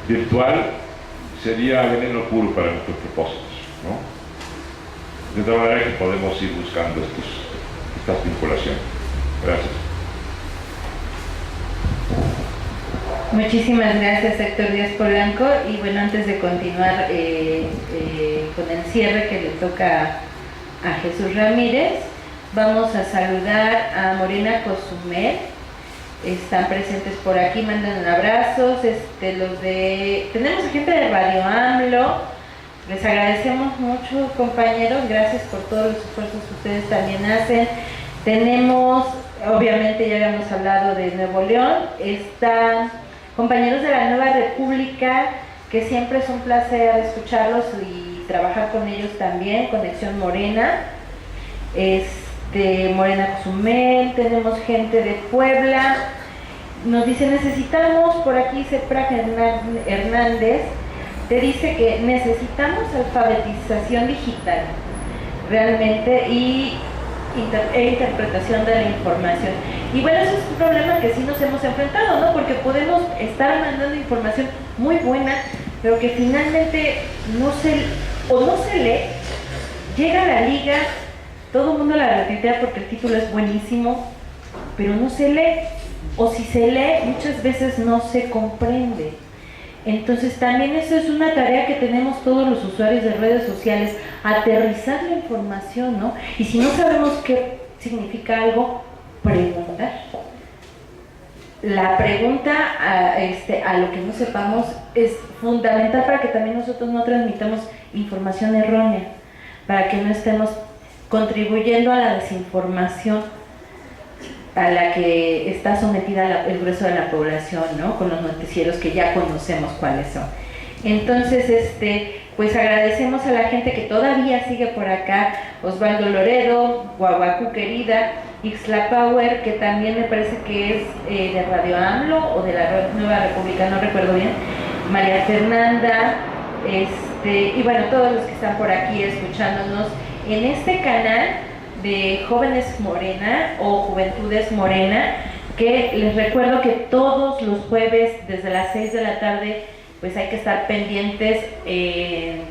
virtual sería veneno puro para nuestros propósitos, ¿no? De tal manera que podemos ir buscando estas vinculaciones. Gracias. Muchísimas gracias, Héctor Díaz Polanco. Y bueno, antes de continuar con el cierre que le toca a Jesús Ramírez, vamos a saludar a Morena Cozumel. Están presentes por aquí, mandan abrazos. Tenemos a gente de Radio AMLO. Les agradecemos mucho, compañeros, gracias por todos los esfuerzos que ustedes también hacen. Tenemos, obviamente ya habíamos hablado de Nuevo León, están compañeros de la Nueva República, que siempre es un placer escucharlos y trabajar con ellos también, Conexión Morena, Morena Cozumel, tenemos gente de Puebla, nos dice necesitamos, por aquí Cepra Hernández, te dice que necesitamos alfabetización digital, realmente, e interpretación de la información. Y bueno, eso es un problema que sí nos hemos enfrentado, ¿no? Porque podemos estar mandando información muy buena, pero que finalmente no se lee, llega a la liga, todo el mundo la retuitea porque el título es buenísimo, pero no se lee, o si se lee, muchas veces no se comprende. Entonces también eso es una tarea que tenemos todos los usuarios de redes sociales, aterrizar la información, ¿no? Y si no sabemos qué significa algo, preguntar. La pregunta a lo que no sepamos es fundamental para que también nosotros no transmitamos información errónea, para que no estemos contribuyendo a la desinformación a la que está sometida el grueso de la población, ¿no? Con los noticieros que ya conocemos cuáles son. Entonces, pues agradecemos a la gente que todavía sigue por acá, Osvaldo Loredo, Guaguacú querida, Ixtlapower, que también me parece que es de Radio AMLO o de la Nueva República, no recuerdo bien, María Fernanda, y bueno, todos los que están por aquí escuchándonos en este canal de Jóvenes Morena o Juventudes Morena, que les recuerdo que todos los jueves desde las 6 de la tarde pues hay que estar pendientes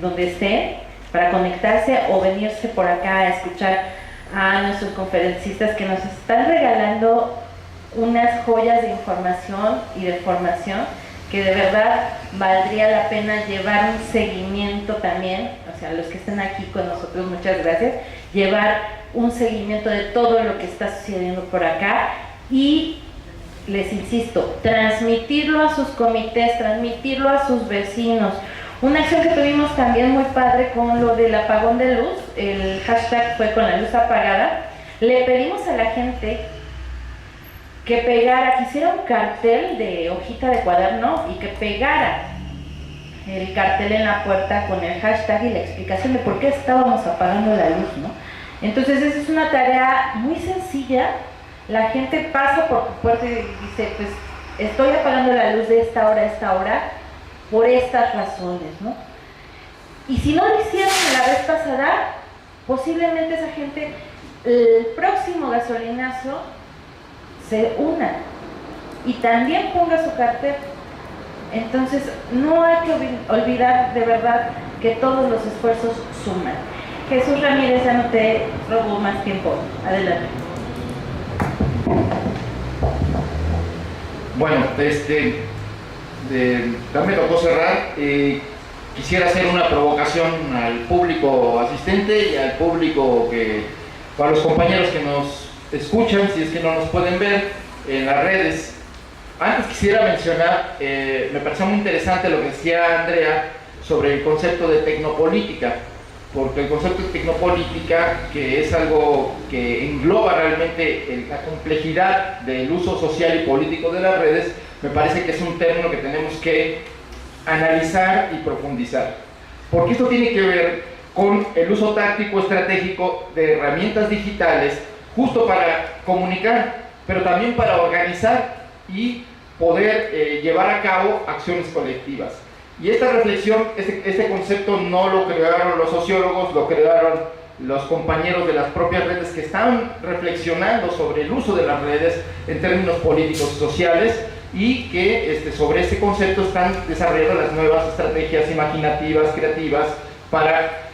donde estén para conectarse o venirse por acá a escuchar a nuestros conferencistas que nos están regalando unas joyas de información y de formación que de verdad valdría la pena llevar un seguimiento también, o sea, los que estén aquí con nosotros, muchas gracias, llevar un seguimiento de todo lo que está sucediendo por acá y les insisto, transmitirlo a sus comités, transmitirlo a sus vecinos. Una acción que tuvimos también muy padre con lo del apagón de luz, el hashtag fue con la luz apagada, le pedimos a la gente que pegara, que hiciera un cartel de hojita de cuaderno y que pegara el cartel en la puerta con el hashtag y la explicación de por qué estábamos apagando la luz, ¿no? Entonces esa es una tarea muy sencilla, la gente pasa por tu puerta y dice, pues estoy apagando la luz de esta hora a esta hora, por estas razones, ¿no? Y si no lo hicieron la vez pasada, posiblemente esa gente, el próximo gasolinazo, se una y también ponga su cartel. Entonces, no hay que olvidar de verdad que todos los esfuerzos suman. Jesús Ramírez, ya no te robo más tiempo. Adelante. Bueno, también me tocó cerrar. Quisiera hacer una provocación al público asistente y al público para los compañeros que nos escuchan, si es que no nos pueden ver en las redes. Antes quisiera mencionar, me pareció muy interesante lo que decía Andrea sobre el concepto de tecnopolítica, porque el concepto de tecnopolítica, que es algo que engloba realmente la complejidad del uso social y político de las redes, me parece que es un término que tenemos que analizar y profundizar, porque esto tiene que ver con el uso táctico estratégico de herramientas digitales justo para comunicar, pero también para organizar y poder llevar a cabo acciones colectivas. Y esta reflexión, este concepto no lo crearon los sociólogos, lo crearon los compañeros de las propias redes que están reflexionando sobre el uso de las redes en términos políticos y sociales, y que sobre este concepto están desarrollando las nuevas estrategias imaginativas, creativas,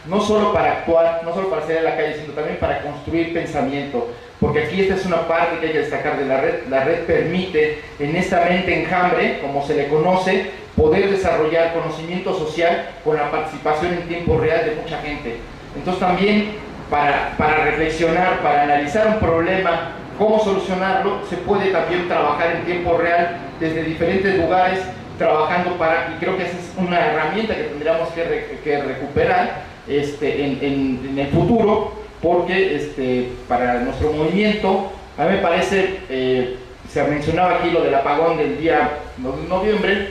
no solo para actuar, no solo para salir a la calle, sino también para construir pensamiento. Porque aquí esta es una parte que hay que destacar de la red. La red permite, en esta mente enjambre, como se le conoce, poder desarrollar conocimiento social con la participación en tiempo real de mucha gente. Entonces también para reflexionar, para analizar un problema, cómo solucionarlo, se puede también trabajar en tiempo real desde diferentes lugares, trabajando y creo que esa es una herramienta que tendríamos que recuperar en el futuro, porque para nuestro movimiento, a mí me parece, se mencionaba aquí lo del apagón del día 2 de noviembre,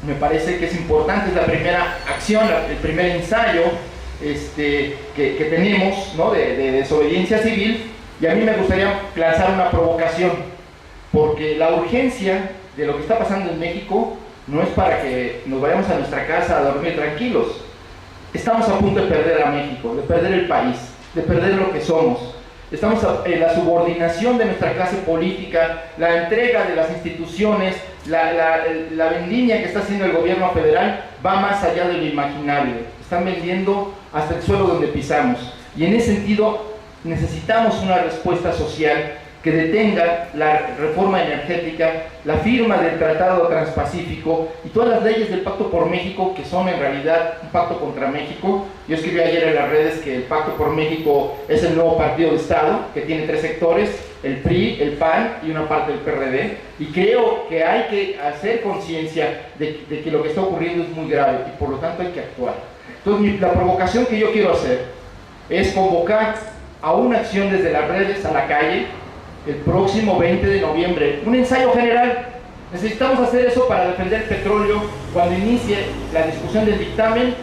me parece que es importante, es la primera acción, el primer ensayo que tenemos, ¿no?, de desobediencia civil, y a mí me gustaría lanzar una provocación, porque la urgencia de lo que está pasando en México no es para que nos vayamos a nuestra casa a dormir tranquilos. Estamos a punto de perder a México, de perder el país, de perder lo que somos. Estamos en la subordinación de nuestra clase política, la entrega de las instituciones, la vendimia que está haciendo el gobierno federal va más allá de lo imaginable. Están vendiendo hasta el suelo donde pisamos. Y en ese sentido necesitamos una respuesta social que detenga la reforma energética, la firma del Tratado Transpacífico y todas las leyes del Pacto por México, que son en realidad un pacto contra México. Yo escribí ayer en las redes que el Pacto por México es el nuevo partido de Estado, que tiene 3 sectores, el PRI, el PAN y una parte del PRD, y creo que hay que hacer conciencia de que lo que está ocurriendo es muy grave y por lo tanto hay que actuar. Entonces la provocación que yo quiero hacer es convocar a una acción desde las redes a la calle el próximo 20 de noviembre, un ensayo general. Necesitamos hacer eso para defender el petróleo. Cuando inicie la discusión del dictamen,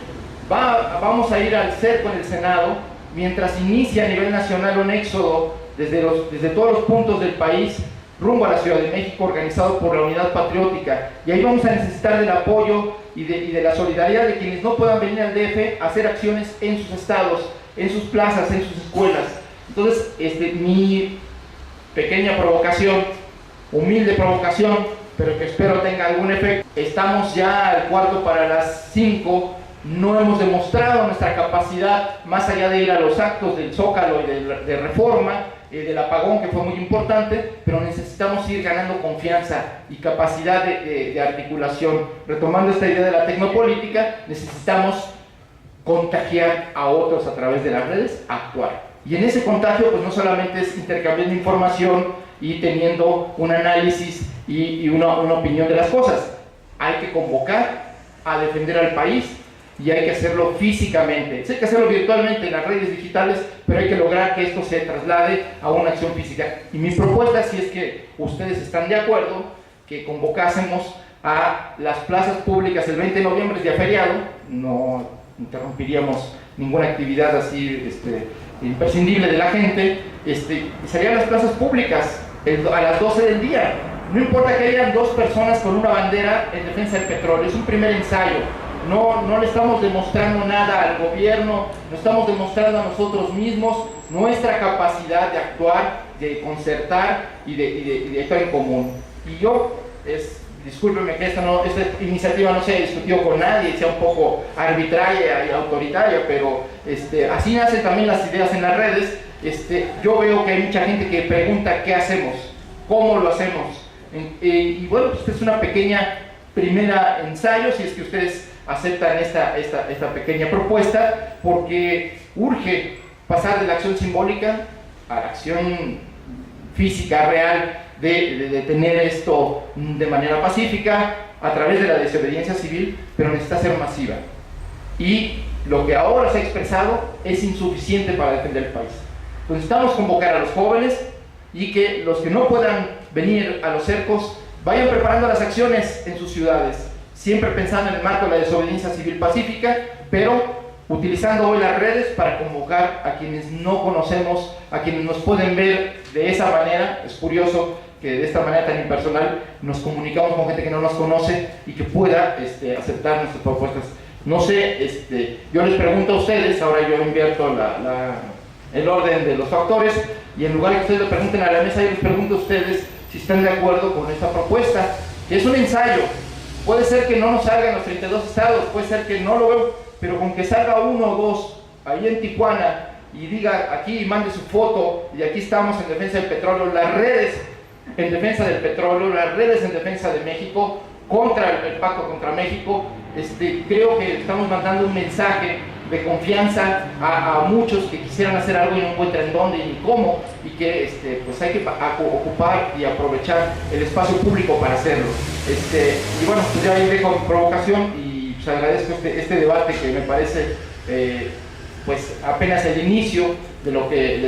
vamos a ir al cerco en el Senado, mientras inicia a nivel nacional un éxodo desde todos los puntos del país rumbo a la Ciudad de México, organizado por la Unidad Patriótica. Y ahí vamos a necesitar del apoyo y de la solidaridad de quienes no puedan venir al DF a hacer acciones en sus estados, en sus plazas, en sus escuelas. Entonces, mi pequeña provocación, humilde provocación, pero que espero tenga algún efecto. Estamos ya al cuarto para las 5, no hemos demostrado nuestra capacidad, más allá de ir a los actos del Zócalo y de Reforma, del apagón, que fue muy importante, pero necesitamos ir ganando confianza y capacidad de articulación. Retomando esta idea de la tecnopolítica, necesitamos contagiar a otros a través de las redes, actuar. Y en ese contagio, pues no solamente es intercambiando información y teniendo un análisis y una opinión de las cosas. Hay que convocar a defender al país y hay que hacerlo físicamente. Hay que hacerlo virtualmente en las redes digitales, pero hay que lograr que esto se traslade a una acción física. Y mi propuesta, si es que ustedes están de acuerdo, que convocásemos a las plazas públicas el 20 de noviembre, es día feriado, no interrumpiríamos ninguna actividad así imprescindible de la gente, serían las plazas públicas a las 12 del día. No importa que hayan 2 personas con una bandera en defensa del petróleo, es un primer ensayo. No le estamos demostrando nada al gobierno, no estamos demostrando a nosotros mismos nuestra capacidad de actuar, de concertar y de actuar en común. Y yo, discúlpeme que esta iniciativa no se ha discutido con nadie, sea un poco arbitraria y autoritaria, pero así nacen también las ideas en las redes. Yo veo que hay mucha gente que pregunta qué hacemos, cómo lo hacemos. Y bueno, pues esta es una pequeña primera ensayo, si es que ustedes aceptan esta pequeña propuesta, porque urge pasar de la acción simbólica a la acción física, real, de detener esto de manera pacífica a través de la desobediencia civil, pero necesita ser masiva. Y lo que ahora se ha expresado es insuficiente para defender el país. Entonces necesitamos convocar a los jóvenes y que los que no puedan venir a los cercos vayan preparando las acciones en sus ciudades, siempre pensando en el marco de la desobediencia civil pacífica, pero utilizando hoy las redes para convocar a quienes no conocemos, a quienes nos pueden ver de esa manera. Es curioso que de esta manera tan impersonal nos comunicamos con gente que no nos conoce y que pueda aceptar nuestras propuestas. No sé, yo les pregunto a ustedes, ahora yo invierto el orden de los factores, y en lugar de que ustedes le pregunten a la mesa, yo les pregunto a ustedes si están de acuerdo con esta propuesta, que es un ensayo. Puede ser que no nos salgan los 32 estados, puede ser que no lo veo, pero con que salga 1 o 2 ahí en Tijuana y diga aquí, mande su foto, y aquí estamos en defensa del petróleo, las redes en defensa del petróleo, las redes en defensa de México, contra el pacto contra México, creo que estamos mandando un mensaje de confianza a muchos que quisieran hacer algo y no encuentran dónde ni cómo, y que pues hay que ocupar y aprovechar el espacio público para hacerlo. Y bueno, pues ya iré con provocación, y pues agradezco este debate que me parece pues apenas el inicio de lo que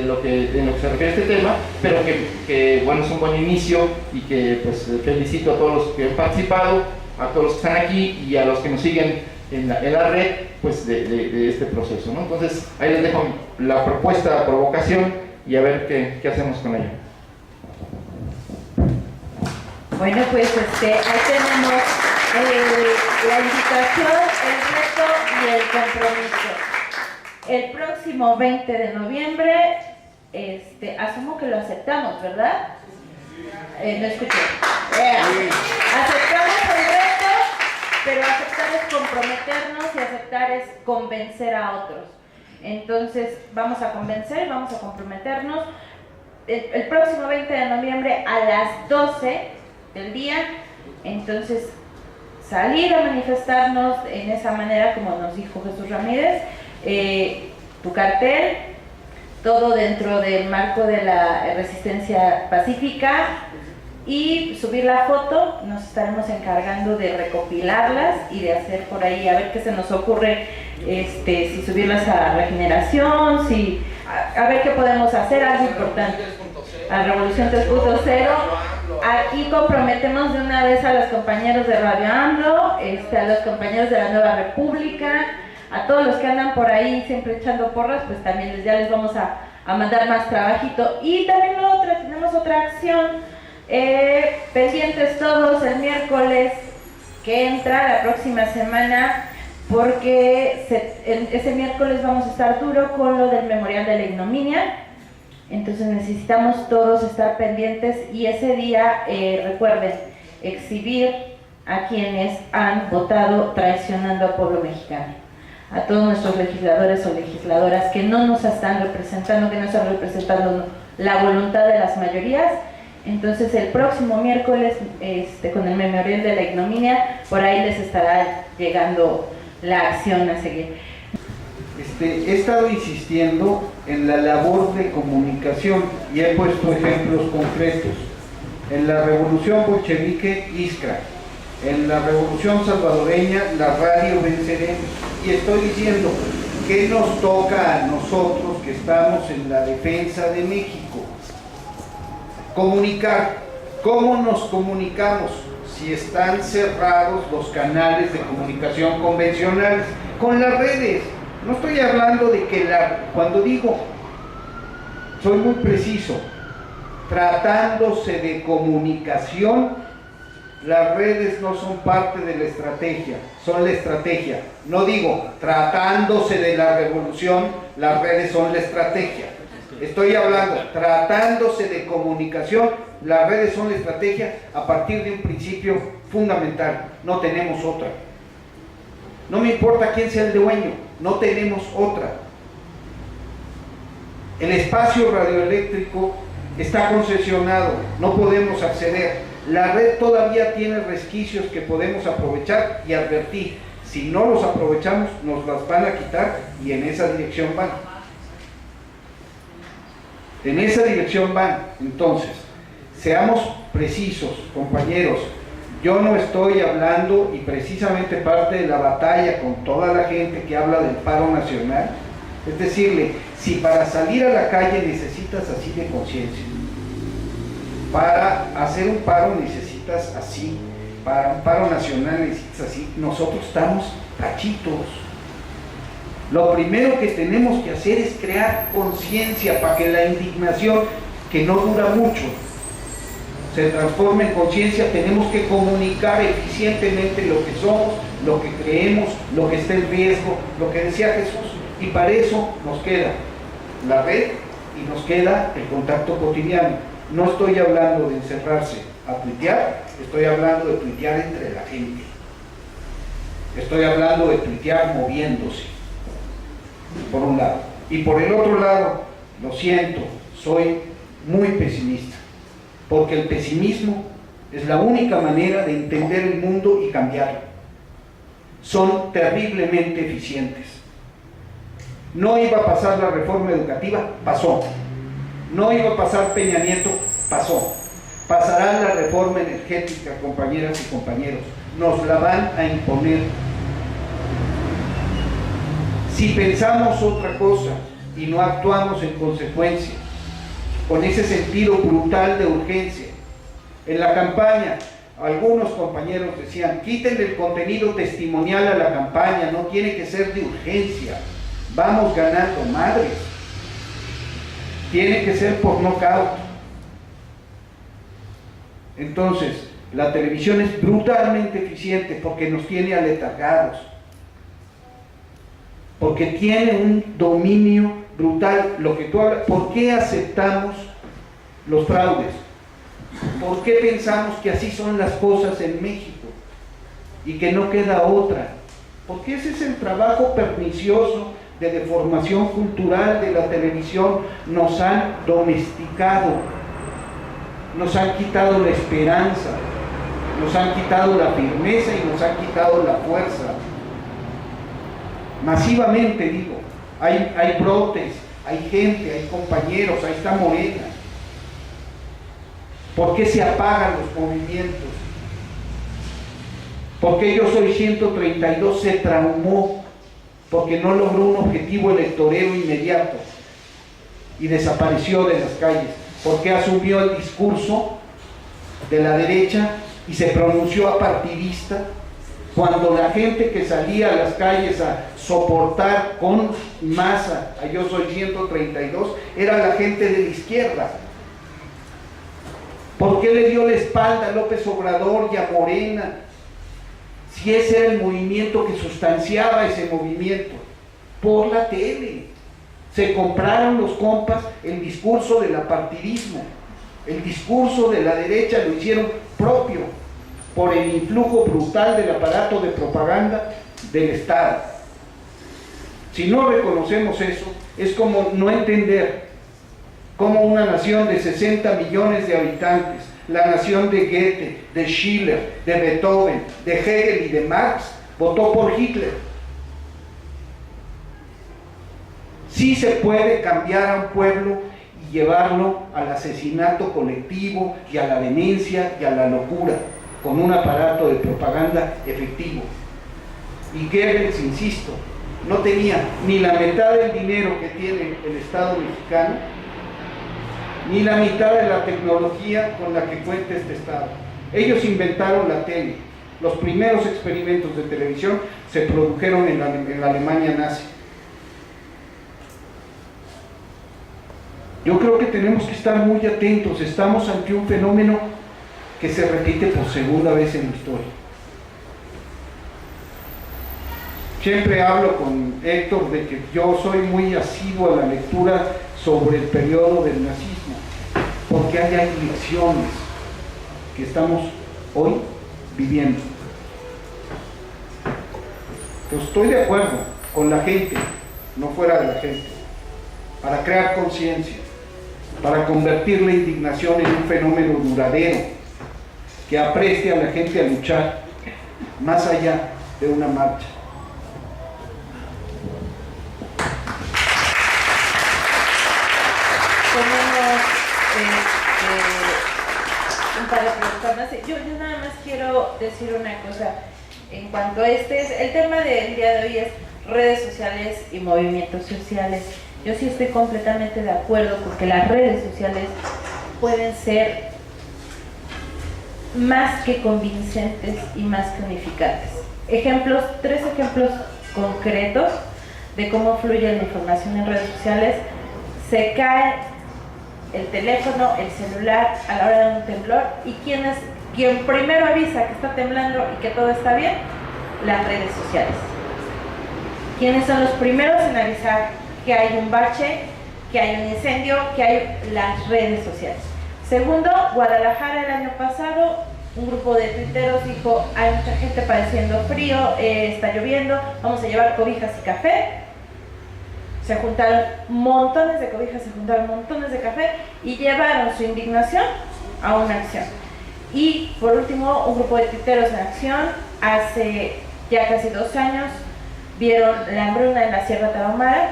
se refiere a este tema, pero que bueno, es un buen inicio, y que pues felicito a todos los que han participado, a todos los que están aquí y a los que nos siguen en la red, pues de este proceso, ¿no? Entonces ahí les dejo la propuesta de provocación y a ver qué hacemos con ella. Bueno, pues ahí tenemos la invitación, el reto y el compromiso. El próximo 20 de noviembre, asumo que lo aceptamos, ¿verdad? No escuché. Aceptamos el reto, pero aceptar es comprometernos y aceptar es convencer a otros. Entonces, vamos a convencer, vamos a comprometernos. El próximo 20 de noviembre a las 12 del día, entonces salir a manifestarnos en esa manera como nos dijo Jesús Ramírez, tu cartel, todo dentro del marco de la resistencia pacífica, y subir la foto. Nos estaremos encargando de recopilarlas y de hacer por ahí, a ver qué se nos ocurre, si subirlas a Regeneración, a ver qué podemos hacer, algo importante, a Revolución 3.0. Aquí comprometemos de una vez a los compañeros de Radio AMLO, a los compañeros de la Nueva República, a todos los que andan por ahí siempre echando porras, pues también ya les vamos a mandar más trabajito. Y también tenemos otra acción, pendientes todos el miércoles que entra, la próxima semana, porque ese miércoles vamos a estar duro con lo del Memorial de la Ignominia. Entonces necesitamos todos estar pendientes y ese día, recuerden, exhibir a quienes han votado traicionando al pueblo mexicano, a todos nuestros legisladores o legisladoras que no nos están representando, que no están representando la voluntad de las mayorías. Entonces el próximo miércoles, con el Memorial de la Ignominia, por ahí les estará llegando la acción a seguir. He estado insistiendo en la labor de comunicación y he puesto ejemplos concretos. En la revolución bolchevique, Iskra. En la revolución salvadoreña, la radio Venceremos. Y estoy diciendo, ¿qué nos toca a nosotros que estamos en la defensa de México? Comunicar. ¿Cómo nos comunicamos si están cerrados los canales de comunicación convencionales? Con las redes. No estoy hablando de que cuando digo, soy muy preciso, tratándose de comunicación, las redes no son parte de la estrategia, son la estrategia. No digo, tratándose de la revolución, las redes son la estrategia. Estoy hablando, tratándose de comunicación, las redes son la estrategia a partir de un principio fundamental. No tenemos otra. No me importa quién sea el dueño, no tenemos otra. El espacio radioeléctrico está concesionado, no podemos acceder. La red todavía tiene resquicios que podemos aprovechar y advertir. Si no los aprovechamos, nos las van a quitar y en esa dirección van. En esa dirección van. Entonces, seamos precisos, compañeros. Yo no estoy hablando, y precisamente parte de la batalla con toda la gente que habla del paro nacional, es decirle, si para salir a la calle necesitas así de conciencia, para hacer un paro necesitas así, para un paro nacional necesitas así, nosotros estamos cachitos. Lo primero que tenemos que hacer es crear conciencia para que la indignación, que no dura mucho, se transforme en conciencia. Tenemos que comunicar eficientemente lo que somos, lo que creemos, lo que está en riesgo, lo que decía Jesús, y para eso nos queda la red y nos queda el contacto cotidiano. No estoy hablando de encerrarse a tuitear, estoy hablando de tuitear entre la gente, estoy hablando de tuitear moviéndose, por un lado. Y por el otro lado, lo siento, soy muy pesimista, porque el pesimismo es la única manera de entender el mundo y cambiarlo. Son terriblemente eficientes. No iba a pasar la reforma educativa, pasó. No iba a pasar Peña Nieto, pasó. Pasará la reforma energética, compañeras y compañeros. Nos la van a imponer. Si pensamos otra cosa y no actuamos en consecuencia, con ese sentido brutal de urgencia. En la campaña, algunos compañeros decían, quítenle el contenido testimonial a la campaña, no tiene que ser de urgencia, vamos ganando madres, tiene que ser por nocaut. Entonces, la televisión es brutalmente eficiente porque nos tiene aletargados, porque tiene un dominio brutal. Lo que tú hablas, ¿por qué aceptamos los fraudes? ¿Por qué pensamos que así son las cosas en México y que no queda otra? Porque ese es el trabajo pernicioso de deformación cultural de la televisión. Nos han domesticado, nos han quitado la esperanza, nos han quitado la firmeza y nos han quitado la fuerza. Masivamente digo, hay brotes, hay gente, hay compañeros, ahí está Morena. ¿Por qué se apagan los movimientos? ¿Por qué Yo Soy 132 se traumó? Porque no logró un objetivo electorero inmediato y desapareció de las calles. ¿Por qué asumió el discurso de la derecha y se pronunció apartidista cuando la gente que salía a las calles a soportar con masa a Yo Soy 132 era la gente de la izquierda. ¿Por qué le dio la espalda a López Obrador y a Morena? Si ese era el movimiento que sustanciaba ese movimiento. Por la tele. Se compraron los compas el discurso del apartidismo. El discurso de la derecha lo hicieron propio por el influjo brutal del aparato de propaganda del Estado. Si no reconocemos eso, es como no entender cómo una nación de 60 millones de habitantes, la nación de Goethe, de Schiller, de Beethoven, de Hegel y de Marx, votó por Hitler. Sí se puede cambiar a un pueblo y llevarlo al asesinato colectivo y a la demencia y a la locura, con un aparato de propaganda efectivo. Y Goebbels, insisto, no tenía ni la mitad del dinero que tiene el Estado mexicano, ni la mitad de la tecnología con la que cuenta este Estado. Ellos inventaron la tele. Los primeros experimentos de televisión se produjeron en la Alemania nazi. Yo creo que tenemos que estar muy atentos. Estamos ante un fenómeno que se repite por segunda vez en la historia. Siempre hablo con Héctor de que yo soy muy asiduo a la lectura sobre el periodo del nazismo, porque hay lecciones que estamos hoy viviendo. Yo estoy de acuerdo con la gente, no fuera de la gente, para crear conciencia, para convertir la indignación en un fenómeno duradero que apreste a la gente a luchar más allá de una marcha. Un par de preguntas. Yo nada más quiero decir una cosa en cuanto a el tema del día de hoy es redes sociales y movimientos sociales. Yo sí estoy completamente de acuerdo porque las redes sociales pueden ser más que convincentes y más que unificantes. Tres ejemplos concretos de cómo fluye la información en redes sociales. Se cae el teléfono, el celular a la hora de un temblor, y quien primero avisa que está temblando y que todo está bien, las redes sociales. ¿Quiénes son los primeros en avisar que hay un bache, que hay un incendio, que hay las redes sociales? Segundo, Guadalajara el año pasado, un grupo de tuiteros dijo, hay mucha gente padeciendo frío, está lloviendo, vamos a llevar cobijas y café. Se juntaron montones de cobijas, se juntaron montones de café y llevaron su indignación a una acción. Y por último, un grupo de tuiteros en acción, hace ya casi 2 años, vieron la hambruna en la Sierra Tarahumara.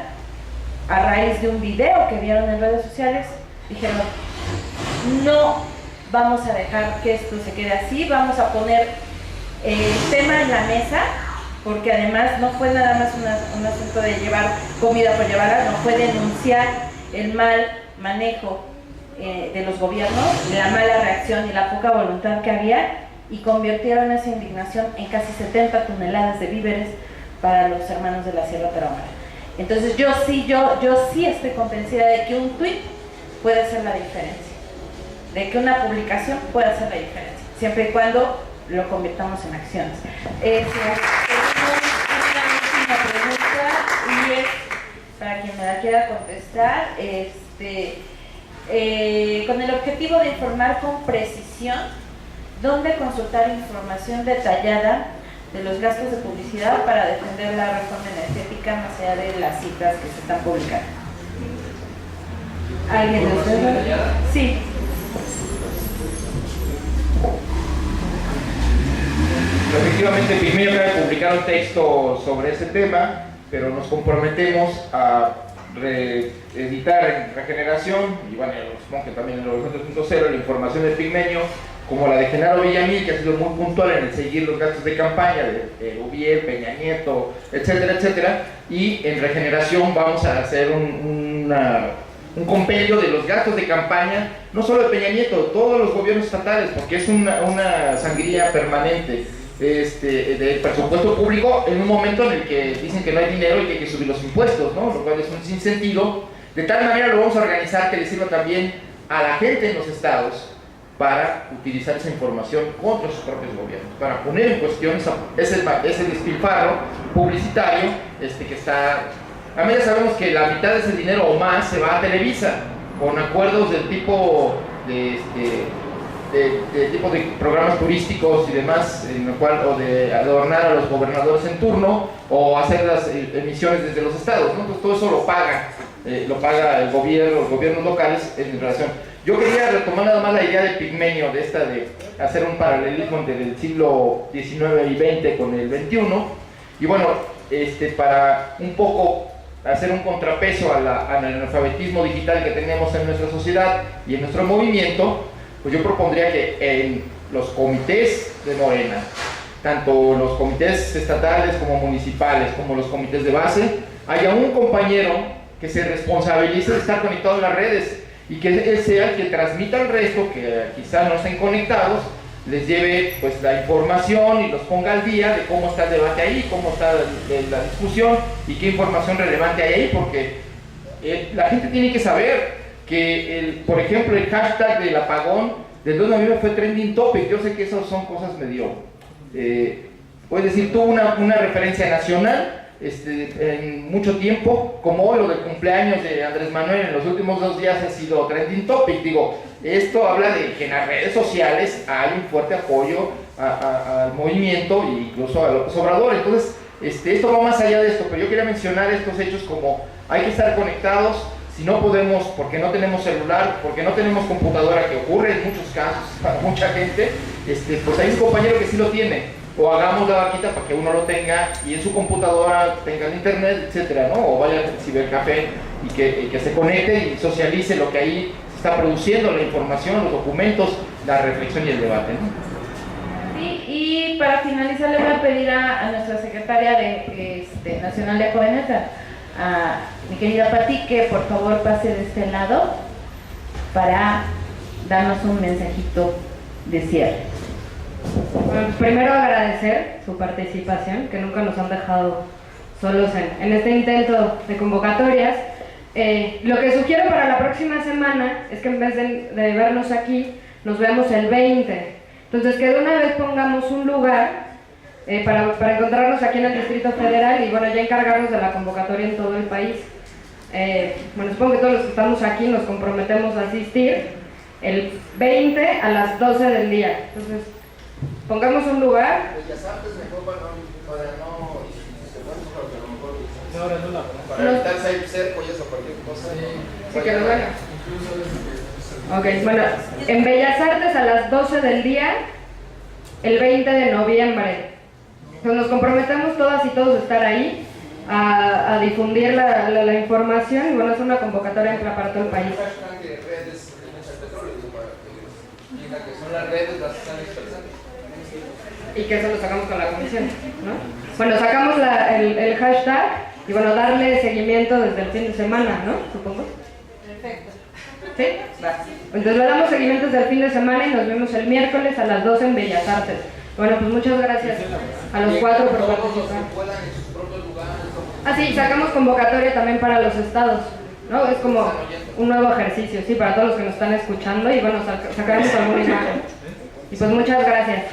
A raíz de un video que vieron en redes sociales, dijeron, no vamos a dejar que esto se quede así, vamos a poner el tema en la mesa, porque además no fue nada más un asunto de llevar comida por llevarla, no fue denunciar el mal manejo de los gobiernos, la mala reacción y la poca voluntad que había, y convirtieron esa indignación en casi 70 toneladas de víveres para los hermanos de la Sierra Tarahumara. Entonces yo sí estoy convencida de que un tuit puede hacer la diferencia, de que una publicación puede hacer la diferencia, siempre y cuando lo convirtamos en acciones. Una pregunta, y es para quien me la quiera contestar, con el objetivo de informar con precisión, ¿dónde consultar información detallada de los gastos de publicidad para defender la reforma energética más allá de las citas que se están publicando? ¿Alguien de ustedes? Sí. Efectivamente, Pigmeo acaba de publicar un texto sobre ese tema, pero nos comprometemos a reeditar en Regeneración, y bueno, supongo que también en los 2.0, la información de Pigmenio, como la de Genaro Villamil, que ha sido muy puntual en el seguir los gastos de campaña de Ubiel, Peña Nieto, etcétera, etcétera. Y en Regeneración vamos a hacer un compendio de los gastos de campaña, no solo de Peña Nieto, de todos los gobiernos estatales, porque es una sangría permanente. del presupuesto público en un momento en el que dicen que no hay dinero y que hay que subir los impuestos, ¿no? Lo cual es un sinsentido. De tal manera lo vamos a organizar que le sirva también a la gente en los estados para utilizar esa información contra sus propios gobiernos, para poner en cuestión ese despilfarro publicitario que está... A mí ya sabemos que la mitad de ese dinero o más se va a Televisa, con acuerdos del tipo de tipo de programas turísticos y demás, en lo cual, o de adornar a los gobernadores en turno, o hacer las emisiones desde los estados, ¿no? Entonces todo eso lo paga el gobierno, los gobiernos locales en relación. Yo quería retomar nada más la idea del pigmenio, de hacer un paralelismo entre el siglo XIX y XX con el XXI, y bueno, para un poco hacer un contrapeso al analfabetismo digital que tenemos en nuestra sociedad y en nuestro movimiento, pues yo propondría que en los comités de Morena, tanto los comités estatales como municipales, como los comités de base, haya un compañero que se responsabilice de estar conectado en las redes y que él sea el que transmita al resto, que quizás no estén conectados, les lleve pues la información y los ponga al día de cómo está el debate ahí, cómo está la discusión y qué información relevante hay ahí, porque la gente tiene que saber que, por ejemplo, el hashtag del apagón del 2 de noviembre fue trending topic. Yo sé que esas son cosas medio, puedes decir, tuvo una referencia nacional en mucho tiempo, como hoy lo del cumpleaños de Andrés Manuel en los últimos 2 días ha sido trending topic. Digo, esto habla de que en las redes sociales hay un fuerte apoyo al movimiento e incluso a López Obrador. Entonces, esto va más allá de esto, pero yo quería mencionar estos hechos como hay que estar conectados. Si no podemos, porque no tenemos celular, porque no tenemos computadora, que ocurre en muchos casos para mucha gente, pues hay un compañero que sí lo tiene. O hagamos la vaquita para que uno lo tenga y en su computadora tenga el internet, etcétera, ¿no? O vaya al cibercafé y que se conecte y socialice lo que ahí se está produciendo, la información, los documentos, la reflexión y el debate, ¿no? Sí, y para finalizar le voy a pedir a nuestra secretaria nacional de Coveneta, a mi querida Pati, que por favor pase de este lado para darnos un mensajito de cierre. Bueno, primero agradecer su participación, que nunca nos han dejado solos en este intento de convocatorias. Lo que sugiero para la próxima semana es que en vez de vernos aquí, nos vemos el 20. Entonces que de una vez pongamos un lugar para encontrarnos aquí en el Distrito Federal y bueno, ya encargarnos de la convocatoria en todo el país. Bueno, supongo que todos los que estamos aquí nos comprometemos a asistir el 20 a las 12 del día. Entonces, pongamos un lugar. Para evitar cerco y eso, cualquier cosa. Sí, que lo haga. Ok, bueno, en Bellas Artes a las 12 del día, el 20 de noviembre. Entonces nos comprometemos todas y todos a estar ahí, a difundir la información y bueno, es una convocatoria amplia para todo el país. Son las redes las que están dispersando. Y que eso lo sacamos con la comisión, ¿no? Bueno, sacamos el hashtag y bueno, darle seguimiento desde el fin de semana, ¿no? Supongo. Perfecto. ¿Sí? Va. Entonces le damos seguimiento desde el fin de semana y nos vemos el miércoles a las 12 en Bellas Artes. Bueno, pues muchas gracias a los 4 por participar. Ah, sí, sacamos convocatoria también para los estados, ¿no? Es como un nuevo ejercicio, sí, para todos los que nos están escuchando y bueno, sacaremos alguna imagen. Y pues muchas gracias.